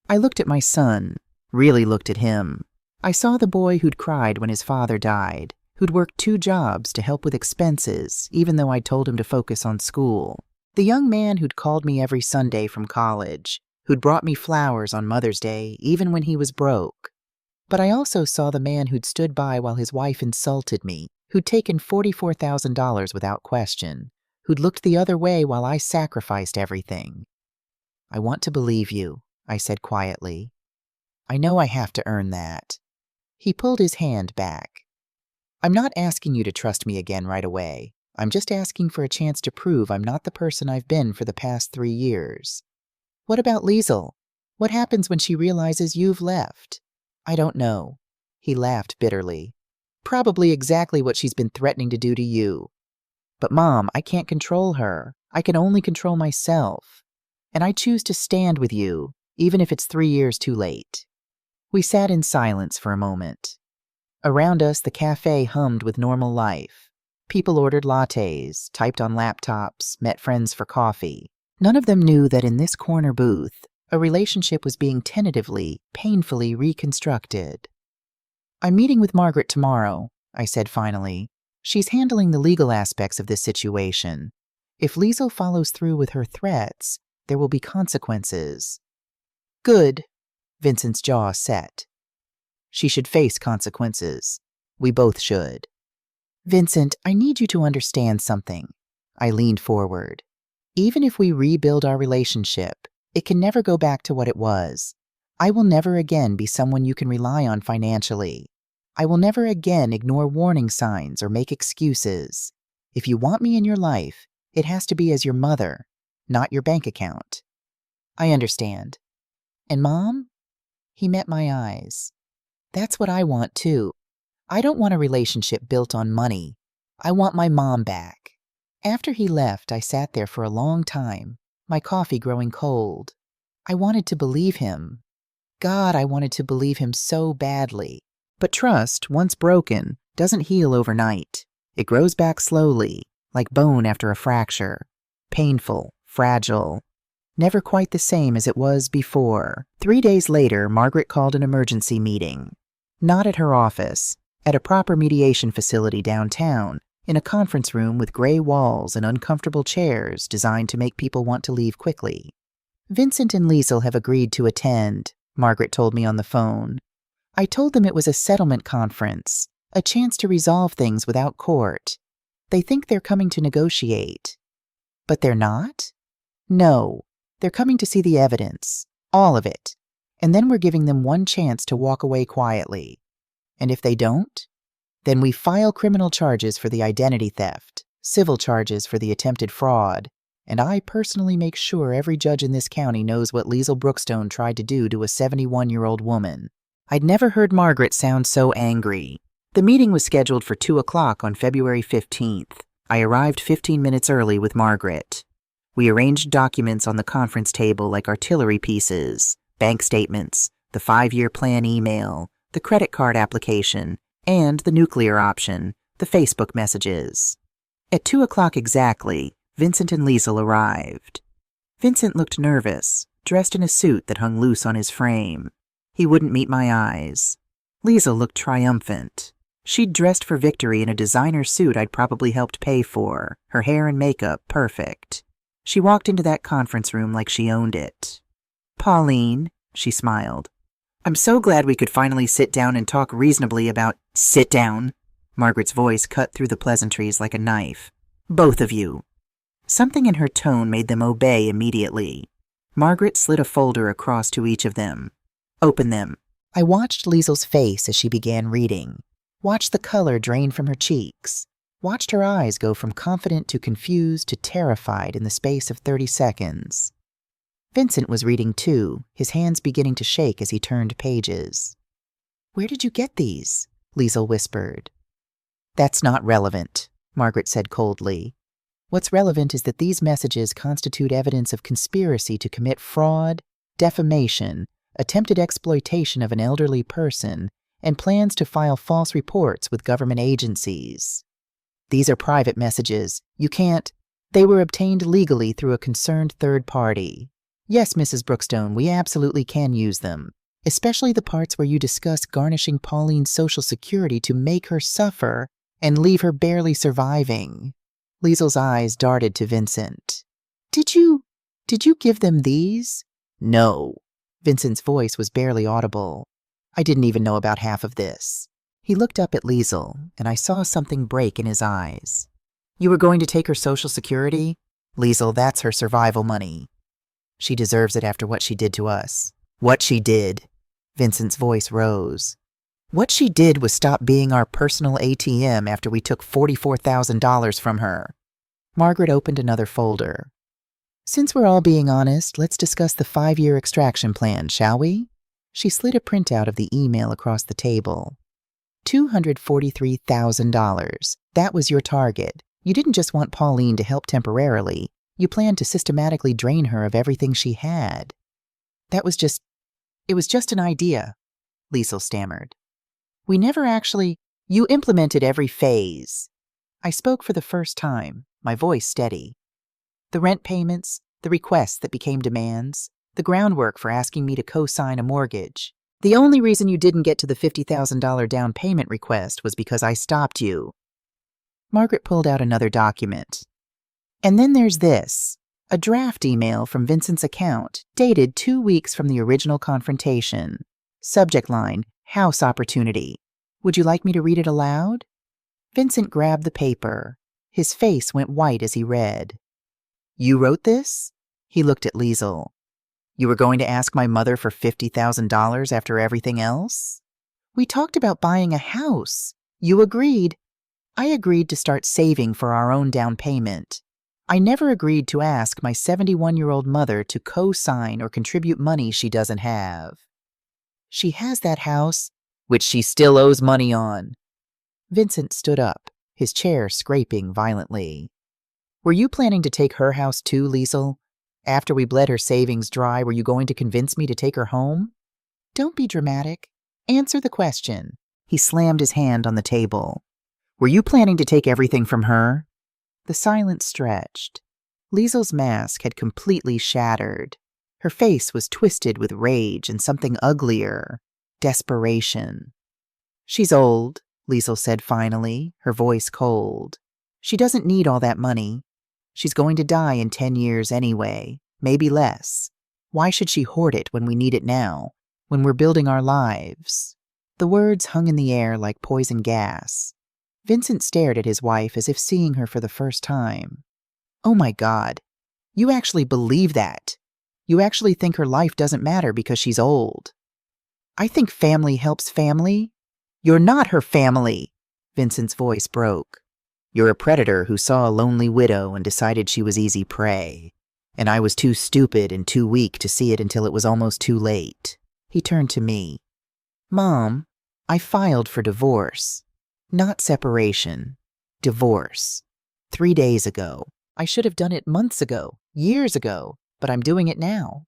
I looked at my son, really looked at him. I saw the boy who'd cried when his father died, who'd worked 2 jobs to help with expenses, even though I'd told him to focus on school. The young man who'd called me every Sunday from college, who'd brought me flowers on Mother's Day, even when he was broke. But I also saw the man who'd stood by while his wife insulted me, who'd taken $44,000 without question, who'd looked the other way while I sacrificed everything. I want to believe you, I said quietly. I know I have to earn that. He pulled his hand back. I'm not asking you to trust me again right away. I'm just asking for a chance to prove I'm not the person I've been for the past 3 years. What about Liesel? What happens when she realizes you've left? I don't know. He laughed bitterly. Probably exactly what she's been threatening to do to you. But Mom, I can't control her. I can only control myself. And I choose to stand with you, even if it's 3 years too late. We sat in silence for a moment. Around us, the cafe hummed with normal life. People ordered lattes, typed on laptops, met friends for coffee. None of them knew that in this corner booth, a relationship was being tentatively, painfully reconstructed. I'm meeting with Margaret tomorrow, I said finally. She's handling the legal aspects of this situation. If Liesel follows through with her threats, there will be consequences. Good. Vincent's jaw set. She should face consequences. We both should. Vincent, I need you to understand something. I leaned forward. Even if we rebuild our relationship, it can never go back to what it was. I will never again be someone you can rely on financially. I will never again ignore warning signs or make excuses. If you want me in your life, it has to be as your mother, not your bank account. I understand. And Mom? He met my eyes. That's what I want too. I don't want a relationship built on money. I want my mom back. After he left, I sat there for a long time, my coffee growing cold. I wanted to believe him. God, I wanted to believe him so badly. But trust, once broken, doesn't heal overnight. It grows back slowly, like bone after a fracture. Painful, fragile, never quite the same as it was before. 3 days later, Margaret called an emergency meeting. Not at her office, at a proper mediation facility downtown, in a conference room with gray walls and uncomfortable chairs designed to make people want to leave quickly. Vincent and Liesel have agreed to attend, Margaret told me on the phone. I told them it was a settlement conference, a chance to resolve things without court. They think they're coming to negotiate. But they're not? No, they're coming to see the evidence, all of it, and then we're giving them one chance to walk away quietly. And if they don't, Then we file criminal charges for the identity theft, civil charges for the attempted fraud, and I personally make sure every judge in this county knows what Liesl Brookstone tried to do to a 71-year-old woman. I'd never heard Margaret sound so angry. The meeting was scheduled for 2 o'clock on February 15th. I arrived 15 minutes early with Margaret. We arranged documents on the conference table like artillery pieces, bank statements, the 5-year plan email, the credit card application, and the nuclear option, the Facebook messages. At 2 o'clock exactly, Vincent and Liesl arrived. Vincent looked nervous, dressed in a suit that hung loose on his frame. He wouldn't meet my eyes. Liesl looked triumphant. She'd dressed for victory in a designer suit I'd probably helped pay for, her hair and makeup perfect. She walked into that conference room like she owned it. "Pauline," she smiled. "I'm so glad we could finally sit down and talk reasonably about—" "Sit down." Margaret's voice cut through the pleasantries like a knife. "Both of you." Something in her tone made them obey immediately. Margaret slid a folder across to each of them. "Open them." I watched Liesl's face as she began reading, watched the color drain from her cheeks, watched her eyes go from confident to confused to terrified in the space of 30 seconds. Vincent was reading too, his hands beginning to shake as he turned pages. "Where did you get these?" Liesl whispered. "That's not relevant," Margaret said coldly. "What's relevant is that these messages constitute evidence of conspiracy to commit fraud, defamation, attempted exploitation of an elderly person, and plans to file false reports with government agencies. These are private messages. You can't. They were obtained legally through a concerned third party. Yes, Mrs. Brookstone, we absolutely can use them, especially the parts where you discuss garnishing Pauline's Social Security to make her suffer and leave her barely surviving." Liesl's eyes darted to Vincent. Did you give them these?" "No." Vincent's voice was barely audible. "I didn't even know about half of this." He looked up at Liesl, and I saw something break in his eyes. "You were going to take her Social Security? Liesl, that's her survival money. She deserves it after what she did to us." "What she did?" Vincent's voice rose. "What she did was stop being our personal ATM after we took $44,000 from her." Margaret opened another folder. "Since we're all being honest, let's discuss the 5-year extraction plan, shall we?" She slid a printout of the email across the table. $243,000. That was your target. You didn't just want Pauline to help temporarily. You planned to systematically drain her of everything she had. It was just an idea," Liesl stammered. "We never actually—" "You implemented every phase." I spoke for the first time, my voice steady. "The rent payments, the requests that became demands, the groundwork for asking me to co-sign a mortgage. The only reason you didn't get to the $50,000 down payment request was because I stopped you." Margaret pulled out another document. "And then there's this, a draft email from Vincent's account, dated 2 weeks from the original confrontation. Subject line, house opportunity. Would you like me to read it aloud?" Vincent grabbed the paper. His face went white as he read. "You wrote this?" He looked at Liesl. "You were going to ask my mother for $50,000 after everything else? We talked about buying a house. You agreed. I agreed to start saving for our own down payment. I never agreed to ask my 71-year-old mother to co-sign or contribute money she doesn't have. She has that house, which she still owes money on." Vincent stood up, his chair scraping violently. "Were you planning to take her house too, Liesl? After we bled her savings dry, were you going to convince me to take her home?" "Don't be dramatic. Answer the question." He slammed his hand on the table. "Were you planning to take everything from her?" The silence stretched. Liesl's mask had completely shattered. Her face was twisted with rage and something uglier, desperation. "She's old," Liesl said finally, her voice cold. "She doesn't need all that money. She's going to die in 10 years anyway, maybe less. Why should she hoard it when we need it now, when we're building our lives?" The words hung in the air like poison gas. Vincent stared at his wife as if seeing her for the first time. "Oh my God, you actually believe that? You actually think her life doesn't matter because she's old?" "I think family helps family." "You're not her family," Vincent's voice broke. "You're a predator who saw a lonely widow and decided she was easy prey. And I was too stupid and too weak to see it until it was almost too late." He turned to me. "Mom, I filed for divorce. Not separation. Divorce. 3 days ago. I should have done it months ago, years ago, but I'm doing it now."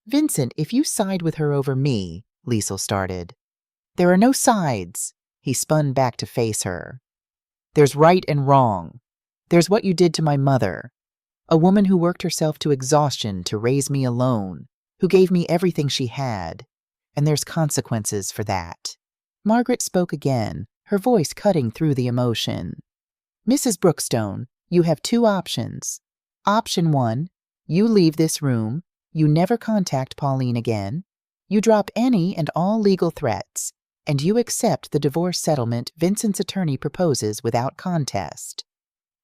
"Vincent, if you side with her over me," Liesel started. "There are no sides." He spun back to face her. "There's right and wrong. There's what you did to my mother. A woman who worked herself to exhaustion to raise me alone, who gave me everything she had. And there's consequences for that." Margaret spoke again, her voice cutting through the emotion. "Mrs. Brookstone, you have 2 options. Option 1, you leave this room, you never contact Pauline again, you drop any and all legal threats, and you accept the divorce settlement Vincent's attorney proposes without contest.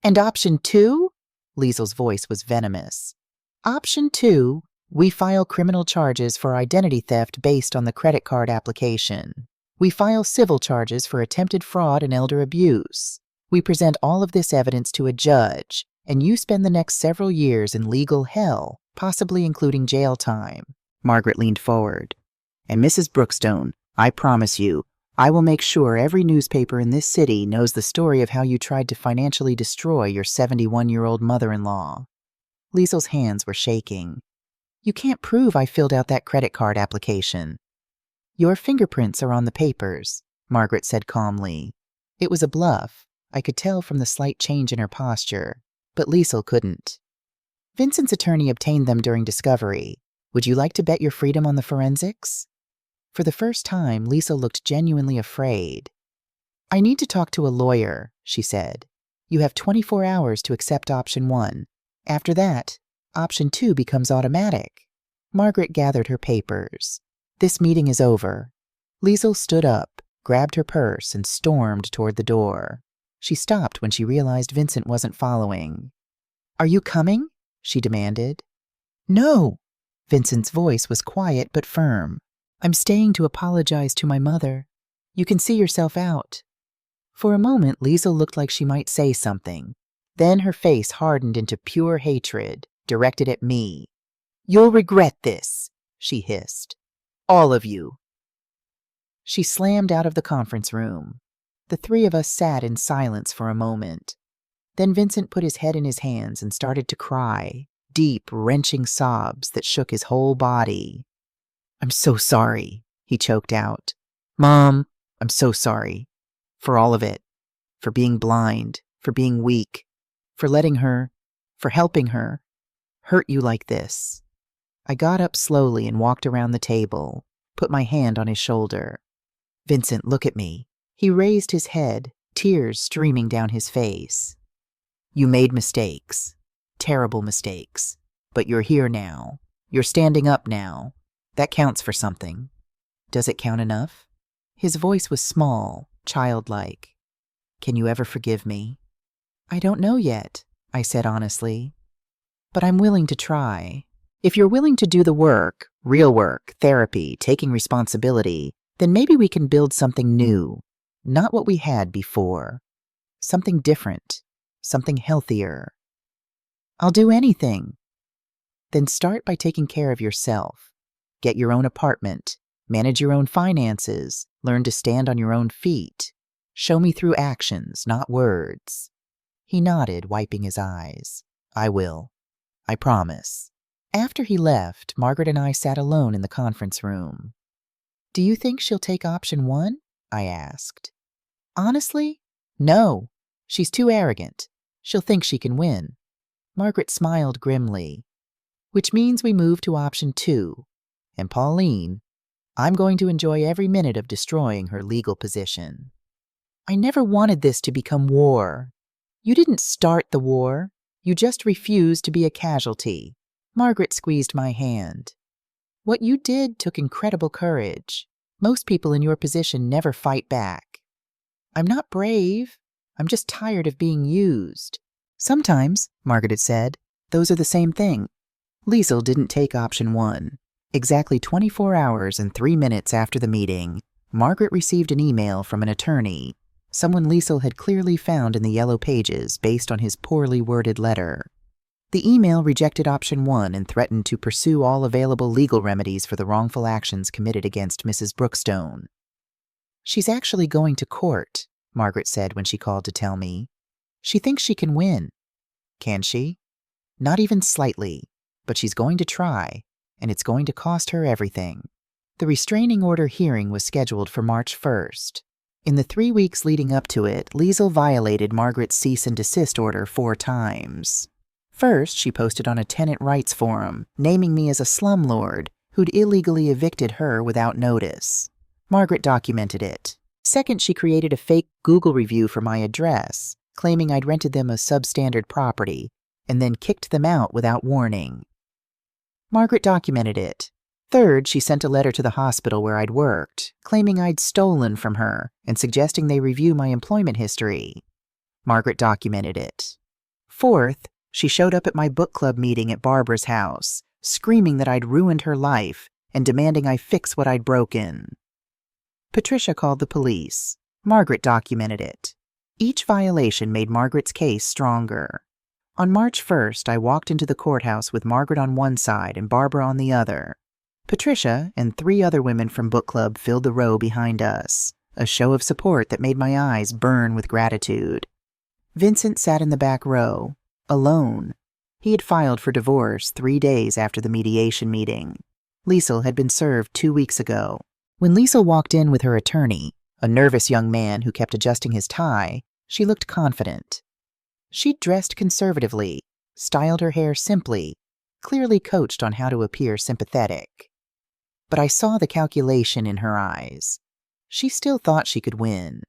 And option 2? Liesel's voice was venomous. Option 2, we file criminal charges for identity theft based on the credit card application. We file civil charges for attempted fraud and elder abuse. We present all of this evidence to a judge, and you spend the next several years in legal hell, possibly including jail time." Margaret leaned forward. "And Mrs. Brookstone, I promise you, I will make sure every newspaper in this city knows the story of how you tried to financially destroy your 71-year-old mother-in-law." Liesel's hands were shaking. "You can't prove I filled out that credit card application." "Your fingerprints are on the papers," Margaret said calmly. It was a bluff. I could tell from the slight change in her posture, but Liesel couldn't. "Vincent's attorney obtained them during discovery. Would you like to bet your freedom on the forensics?" For the first time, Liesel looked genuinely afraid. "I need to talk to a lawyer," she said. "You have 24 hours to accept option 1. After that, option 2 becomes automatic." Margaret gathered her papers. "This meeting is over." Liesel stood up, grabbed her purse, and stormed toward the door. She stopped when she realized Vincent wasn't following. "Are you coming?" she demanded. "No." Vincent's voice was quiet but firm. "I'm staying to apologize to my mother. You can see yourself out." For a moment, Liesel looked like she might say something. Then her face hardened into pure hatred, directed at me. "You'll regret this," she hissed. "All of you." She slammed out of the conference room. The 3 of us sat in silence for a moment. Then Vincent put his head in his hands and started to cry, deep, wrenching sobs that shook his whole body. "I'm so sorry," he choked out. "Mom, I'm so sorry. For all of it. For being blind, for being weak, for letting her, for helping her, hurt you like this." I got up slowly and walked around the table, put my hand on his shoulder. "Vincent, look at me." He raised his head, tears streaming down his face. "You made mistakes, terrible mistakes, but you're here now. You're standing up now. That counts for something. Does it count enough?" His voice was small, childlike. "Can you ever forgive me?" "I don't know yet," I said honestly. "But I'm willing to try. If you're willing to do the work, real work, therapy, taking responsibility, then maybe we can build something new. Not what we had before. Something different. Something healthier." "I'll do anything." "Then start by taking care of yourself. Get your own apartment. Manage your own finances. Learn to stand on your own feet. Show me through actions, not words." He nodded, wiping his eyes. "I will. I promise." After he left, Margaret and I sat alone in the conference room. "Do you think she'll take option 1? I asked. "Honestly? No. She's too arrogant. She'll think she can win." Margaret smiled grimly. "Which means we move to option 2. And Pauline, I'm going to enjoy every minute of destroying her legal position." "I never wanted this to become war." "You didn't start the war. You just refused to be a casualty." Margaret squeezed my hand. "What you did took incredible courage. Most people in your position never fight back." "I'm not brave. I'm just tired of being used." "Sometimes," Margaret had said, "those are the same thing." Liesel didn't take option 1. Exactly 24 hours and 3 minutes after the meeting, Margaret received an email from an attorney. someone Liesel had clearly found in the yellow pages based on his poorly worded letter. The email rejected option 1 and threatened to pursue all available legal remedies for the wrongful actions committed against Mrs. Brookstone. "She's actually going to court," Margaret said when she called to tell me. "She thinks she can win." "Can she?" "Not even slightly, but she's going to try, and it's going to cost her everything." The restraining order hearing was scheduled for March 1st. In the 3 weeks leading up to it, Liesel violated Margaret's cease and desist order 4 times. First, she posted on a tenant rights forum, naming me as a slumlord who'd illegally evicted her without notice. Margaret documented it. Second, she created a fake Google review for my address, claiming I'd rented them a substandard property, and then kicked them out without warning. Margaret documented it. Third, she sent a letter to the hospital where I'd worked, claiming I'd stolen from her and suggesting they review my employment history. Margaret documented it. Fourth, she showed up at my book club meeting at Barbara's house, screaming that I'd ruined her life and demanding I fix what I'd broken. Patricia called the police. Margaret documented it. Each violation made Margaret's case stronger. On March 1st, I walked into the courthouse with Margaret on one side and Barbara on the other. Patricia and 3 other women from book club filled the row behind us, a show of support that made my eyes burn with gratitude. Vincent sat in the back row, alone. He had filed for divorce 3 days after the mediation meeting. Liesel had been served 2 weeks ago. When Liesel walked in with her attorney, a nervous young man who kept adjusting his tie, she looked confident. She'd dressed conservatively, styled her hair simply, clearly coached on how to appear sympathetic. But I saw the calculation in her eyes. She still thought she could win.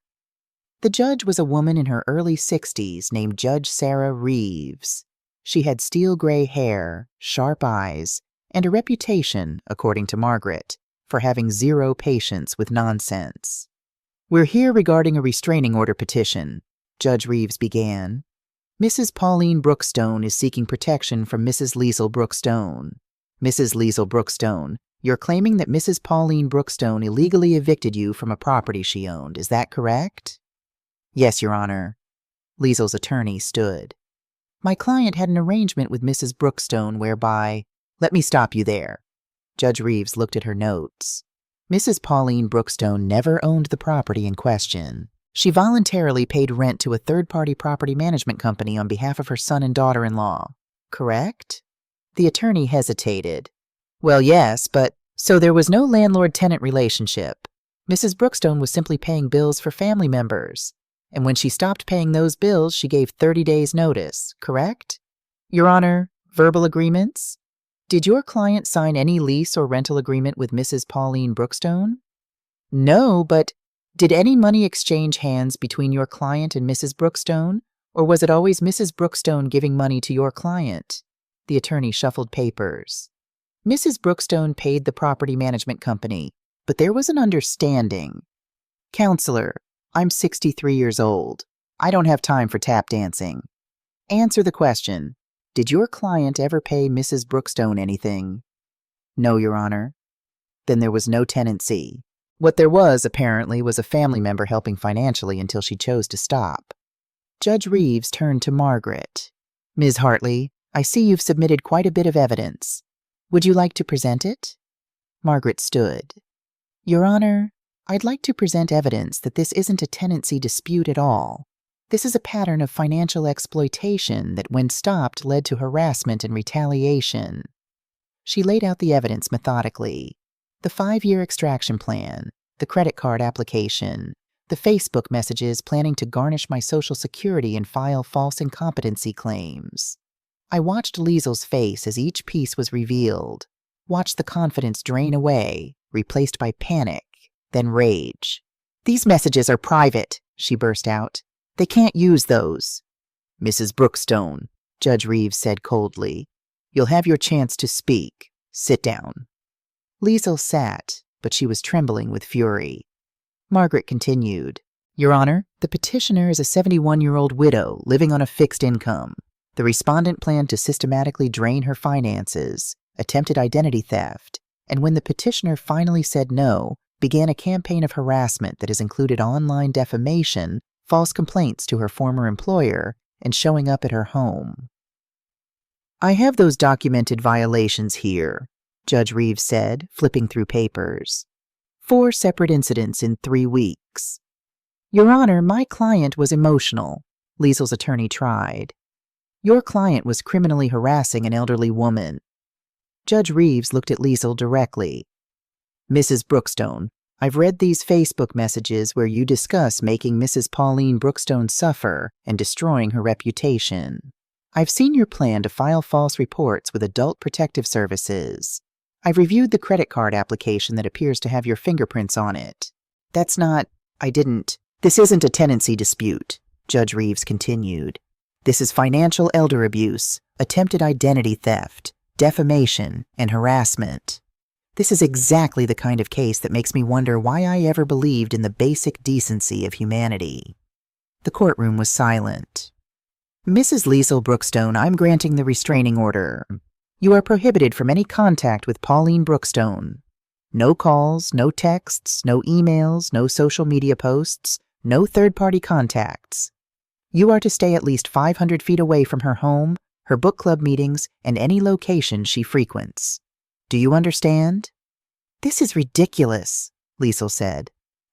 The judge was a woman in her early 60s named Judge Sarah Reeves. She had steel gray hair, sharp eyes, and a reputation, according to Margaret, for having zero patience with nonsense. "We're here regarding a restraining order petition," Judge Reeves began. "Mrs. Pauline Brookstone is seeking protection from Mrs. Liesel Brookstone. Mrs. Liesel Brookstone, you're claiming that Mrs. Pauline Brookstone illegally evicted you from a property she owned. Is that correct?" "Yes, Your Honor." Liesel's attorney stood. "My client had an arrangement with Mrs. Brookstone whereby—" "Let me stop you there." Judge Reeves looked at her notes. "Mrs. Pauline Brookstone never owned the property in question. She voluntarily paid rent to a third-party property management company on behalf of her son and daughter-in-law. Correct?" The attorney hesitated. "Well, yes, but so there was no landlord-tenant relationship. Mrs. Brookstone was simply paying bills for family members. And when she stopped paying those bills, she gave 30 days' notice, correct?" "Your Honor, verbal agreements? Did your client sign any lease or rental agreement with Mrs. Pauline Brookstone?" "No, but did any money exchange hands between your client and Mrs. Brookstone, or was it always Mrs. Brookstone giving money to your client?" The attorney shuffled papers. "Mrs. Brookstone paid the property management company, but there was an understanding. Counselor, I'm 63 years old. I don't have time for tap dancing. Answer the question. Did your client ever pay Mrs. Brookstone anything?" "No, Your Honor." "Then there was no tenancy. What there was, apparently, was a family member helping financially until she chose to stop." Judge Reeves turned to Margaret. "Ms. Hartley, I see you've submitted quite a bit of evidence. Would you like to present it?" Margaret stood. "Your Honor, I'd like to present evidence that this isn't a tenancy dispute at all. This is a pattern of financial exploitation that, when stopped, led to harassment and retaliation." She laid out the evidence methodically. The 5-year extraction plan, the credit card application, the Facebook messages planning to garnish my Social Security and file false incompetency claims. I watched Liesel's face as each piece was revealed, watched the confidence drain away, replaced by panic, then rage. "These messages are private," she burst out. "They can't use those." "Mrs. Brookstone," Judge Reeves said coldly, "you'll have your chance to speak. Sit down." Liesel sat, but she was trembling with fury. Margaret continued, "Your Honor, the petitioner is a 71-year-old widow living on a fixed income. The respondent planned to systematically drain her finances, attempted identity theft, and when the petitioner finally said no, began a campaign of harassment that has included online defamation, false complaints to her former employer, and showing up at her home. "I have those documented violations here," Judge Reeves said, flipping through papers. 4 separate incidents in 3 weeks. "Your Honor, my client was emotional," Liesel's attorney tried. "Your client was criminally harassing an elderly woman." Judge Reeves looked at Liesel directly. "Mrs. Brookstone, I've read these Facebook messages where you discuss making Mrs. Pauline Brookstone suffer and destroying her reputation. I've seen your plan to file false reports with Adult Protective Services. I've reviewed the credit card application that appears to have your fingerprints on it. This isn't a tenancy dispute," Judge Reeves continued. "This is financial elder abuse, attempted identity theft, defamation, and harassment. This is exactly the kind of case that makes me wonder why I ever believed in the basic decency of humanity." The courtroom was silent. "Mrs. Liesel Brookstone, I'm granting the restraining order. You are prohibited from any contact with Pauline Brookstone. No calls, no texts, no emails, no social media posts, no third-party contacts. You are to stay at least 500 feet away from her home, her book club meetings, and any location she frequents. Do you understand?" "This is ridiculous," Liesel said.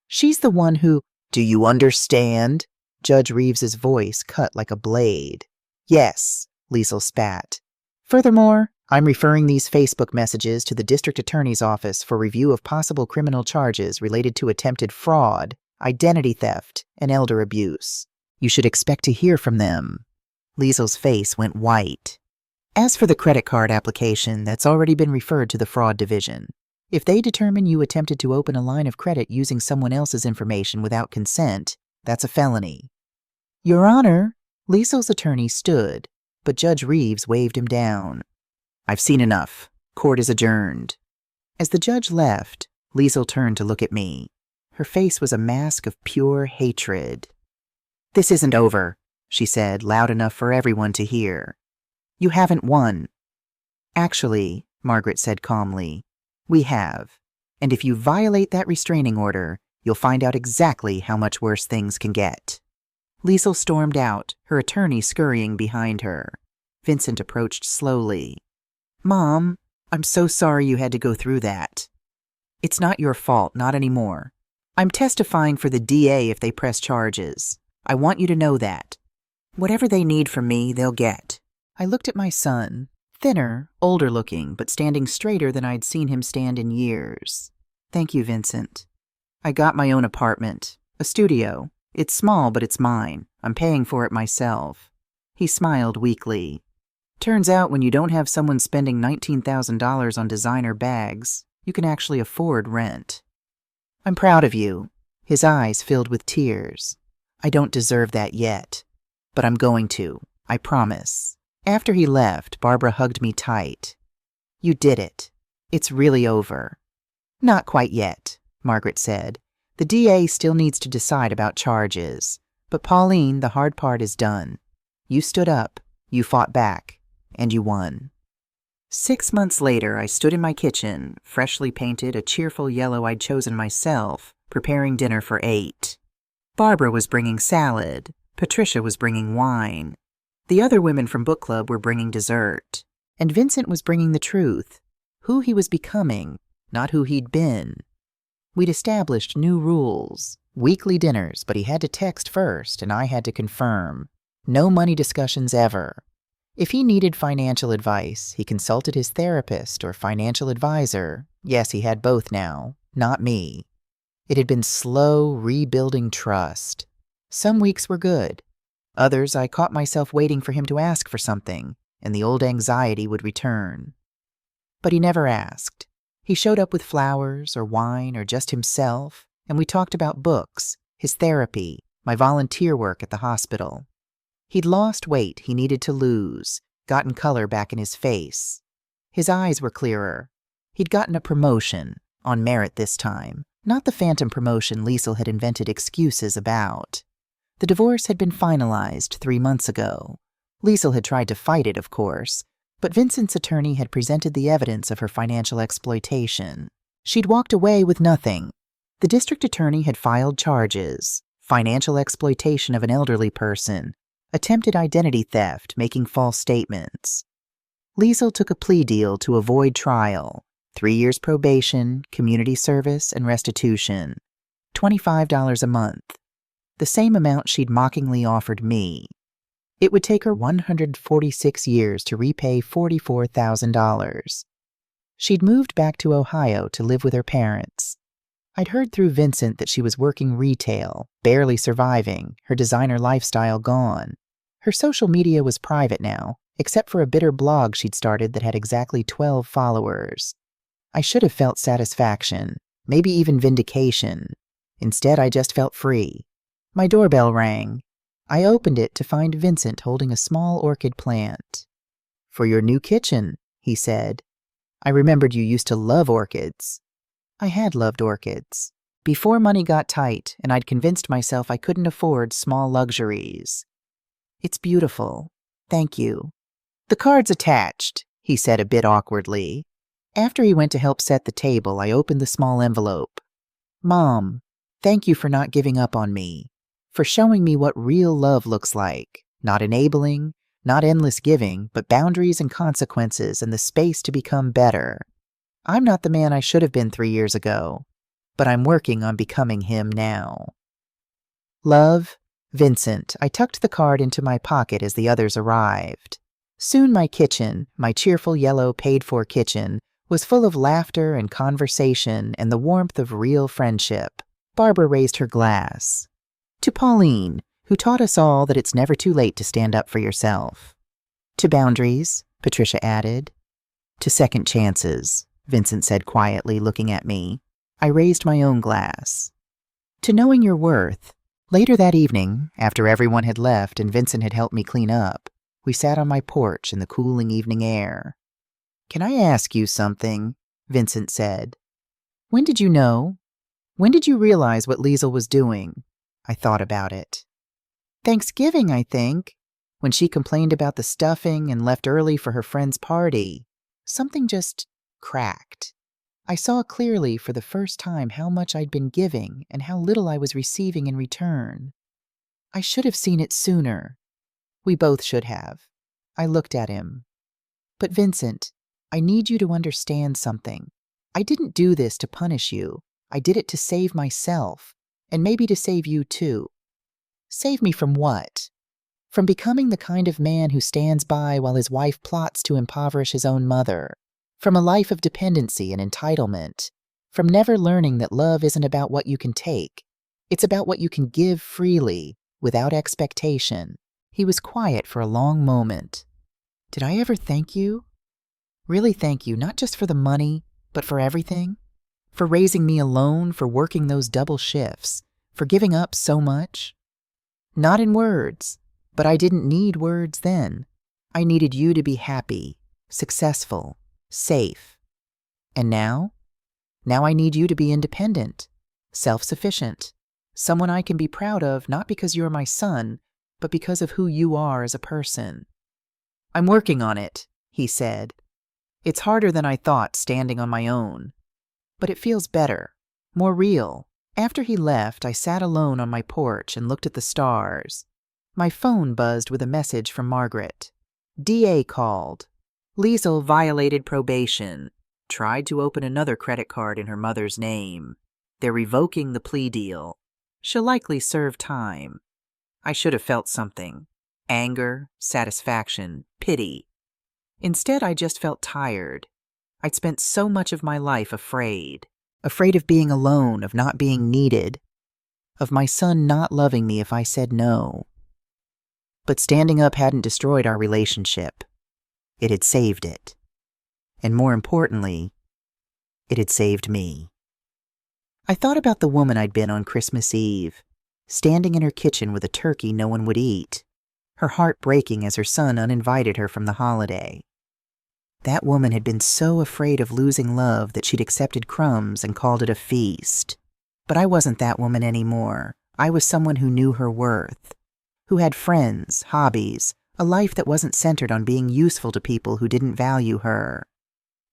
"She's the one who—" "Do you understand?" Judge Reeves's voice cut like a blade. "Yes," Liesel spat. "Furthermore, I'm referring these Facebook messages to the district attorney's office for review of possible criminal charges related to attempted fraud, identity theft, and elder abuse. You should expect to hear from them." Liesel's face went white. "As for the credit card application, that's already been referred to the fraud division. If they determine you attempted to open a line of credit using someone else's information without consent, that's a felony." "Your Honor," Liesel's attorney stood, but Judge Reeves waved him down. "I've seen enough. Court is adjourned." As the judge left, Liesel turned to look at me. Her face was a mask of pure hatred. "This isn't over," she said, loud enough for everyone to hear. "You haven't won." "Actually," Margaret said calmly, "we have. And if you violate that restraining order, you'll find out exactly how much worse things can get." Liesel stormed out, her attorney scurrying behind her. Vincent approached slowly. "Mom, I'm so sorry you had to go through that." "It's not your fault, not anymore. I'm testifying for the DA if they press charges. I want you to know that. Whatever they need from me, they'll get." I looked at my son, thinner, older looking, but standing straighter than I'd seen him stand in years. "Thank you, Vincent. I got my own apartment, a studio. It's small, but it's mine. I'm paying for it myself." He smiled weakly. "Turns out when you don't have someone spending $19,000 on designer bags, you can actually afford rent." "I'm proud of you." His eyes filled with tears. "I don't deserve that yet, but I'm going to, I promise." After he left, Barbara hugged me tight. "You did it. It's really over." "Not quite yet," Margaret said. "The DA still needs to decide about charges. But Pauline, the hard part is done. You stood up, you fought back, and you won." 6 months later, I stood in my kitchen, freshly painted a cheerful yellow I'd chosen myself, preparing dinner for 8. Barbara was bringing salad. Patricia was bringing wine. The other women from book club were bringing dessert. And Vincent was bringing the truth, who he was becoming, not who he'd been. We'd established new rules, weekly dinners, but he had to text first and I had to confirm. No money discussions ever. If he needed financial advice, he consulted his therapist or financial advisor. Yes, he had both now, not me. It had been slow rebuilding trust. Some weeks were good. Others I caught myself waiting for him to ask for something, and the old anxiety would return. But he never asked. He showed up with flowers or wine or just himself, and we talked about books, his therapy, my volunteer work at the hospital. He'd lost weight he needed to lose, gotten color back in his face. His eyes were clearer. He'd gotten a promotion, on merit this time, not the phantom promotion Liesel had invented excuses about. The divorce had been finalized 3 months ago. Liesel had tried to fight it, of course, but Vincent's attorney had presented the evidence of her financial exploitation. She'd walked away with nothing. The district attorney had filed charges, financial exploitation of an elderly person, attempted identity theft, making false statements. Liesel took a plea deal to avoid trial, 3 years probation, community service, and restitution, $25 a month, the same amount she'd mockingly offered me. It would take her 146 years to repay $44,000. She'd moved back to Ohio to live with her parents. I'd heard through Vincent that she was working retail, barely surviving, her designer lifestyle gone. Her social media was private now, except for a bitter blog she'd started that had exactly 12 followers. I should have felt satisfaction, maybe even vindication. Instead, I just felt free. My doorbell rang. I opened it to find Vincent holding a small orchid plant. "For your new kitchen," he said. I remembered you used to love orchids. I had loved orchids. Before money got tight and I'd convinced myself I couldn't afford small luxuries. "It's beautiful. Thank you." "The card's attached," he said a bit awkwardly. After he went to help set the table, I opened the small envelope. "Mom, thank you for not giving up on me, for showing me what real love looks like. Not enabling, not endless giving, but boundaries and consequences and the space to become better. I'm not the man I should have been 3 years ago, but I'm working on becoming him now. Love, Vincent." I tucked the card into my pocket as the others arrived. Soon my kitchen, my cheerful yellow paid-for kitchen, was full of laughter and conversation and the warmth of real friendship. Barbara raised her glass. "To Pauline, who taught us all that it's never too late to stand up for yourself." "To boundaries," Patricia added. "To second chances," Vincent said quietly, looking at me. I raised my own glass. "To knowing your worth." Later that evening, after everyone had left and Vincent had helped me clean up, we sat on my porch in the cooling evening air. "Can I ask you something?" Vincent said. "When did you know? When did you realize what Liesel was doing?" I thought about it. "Thanksgiving, I think, when she complained about the stuffing and left early for her friend's party. Something just cracked. I saw clearly for the first time how much I'd been giving and how little I was receiving in return. I should have seen it sooner. We both should have." I looked at him. "But Vincent, I need you to understand something. I didn't do this to punish you. I did it to save myself, and maybe to save you too." "Save me from what?" "From becoming the kind of man who stands by while his wife plots to impoverish his own mother. From a life of dependency and entitlement. From never learning that love isn't about what you can take. It's about what you can give freely, without expectation." He was quiet for a long moment. "Did I ever thank you? Really thank you, not just for the money, but for everything? For raising me alone, for working those double shifts, for giving up so much? Not in words, but I didn't need words then. I needed you to be happy, successful, safe. And now? Now I need you to be independent, self-sufficient, someone I can be proud of not because you're my son, but because of who you are as a person." "I'm working on it," he said. "It's harder than I thought standing on my own. But it feels better, more real." After he left, I sat alone on my porch and looked at the stars. My phone buzzed with a message from Margaret. DA called. Liesel violated probation. Tried to open another credit card in her mother's name. They're revoking the plea deal. She'll likely serve time. I should have felt something. Anger, satisfaction, pity. Instead, I just felt tired. I'd spent so much of my life afraid. Afraid of being alone, of not being needed. Of my son not loving me if I said no. But standing up hadn't destroyed our relationship. It had saved it. And more importantly, it had saved me. I thought about the woman I'd been on Christmas Eve, standing in her kitchen with a turkey no one would eat, her heart breaking as her son uninvited her from the holiday. That woman had been so afraid of losing love that she'd accepted crumbs and called it a feast. But I wasn't that woman anymore. I was someone who knew her worth, who had friends, hobbies, a life that wasn't centered on being useful to people who didn't value her.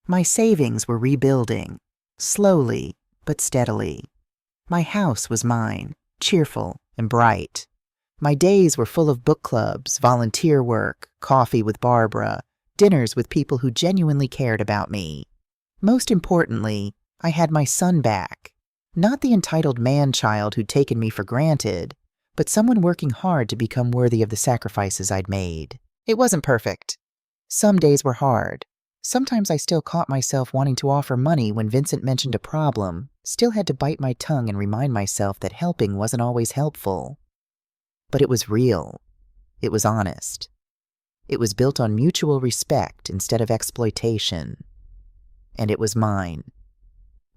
My savings were rebuilding, slowly but steadily. My house was mine, cheerful, and bright. My days were full of book clubs, volunteer work, coffee with Barbara, dinners with people who genuinely cared about me. Most importantly, I had my son back. Not the entitled man-child who'd taken me for granted, but someone working hard to become worthy of the sacrifices I'd made. It wasn't perfect. Some days were hard. Sometimes I still caught myself wanting to offer money when Vincent mentioned a problem, still had to bite my tongue and remind myself that helping wasn't always helpful. But it was real. It was honest. It was built on mutual respect instead of exploitation. And it was mine.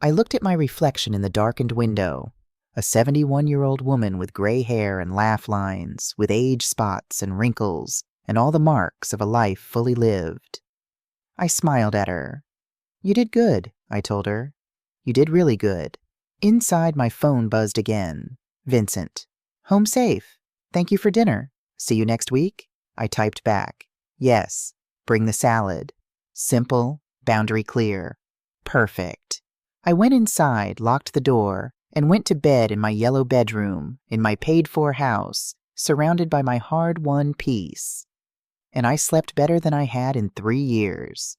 I looked at my reflection in the darkened window, a 71-year-old woman with gray hair and laugh lines, with age spots and wrinkles, and all the marks of a life fully lived. I smiled at her. "You did good," I told her. "You did really good." Inside, my phone buzzed again. Vincent. "Home safe. Thank you for dinner. See you next week?" I typed back. "Yes. Bring the salad." Simple, boundary clear. Perfect. I went inside, locked the door, and went to bed in my yellow bedroom, in my paid-for house, surrounded by my hard-won peace. And I slept better than I had in 3 years.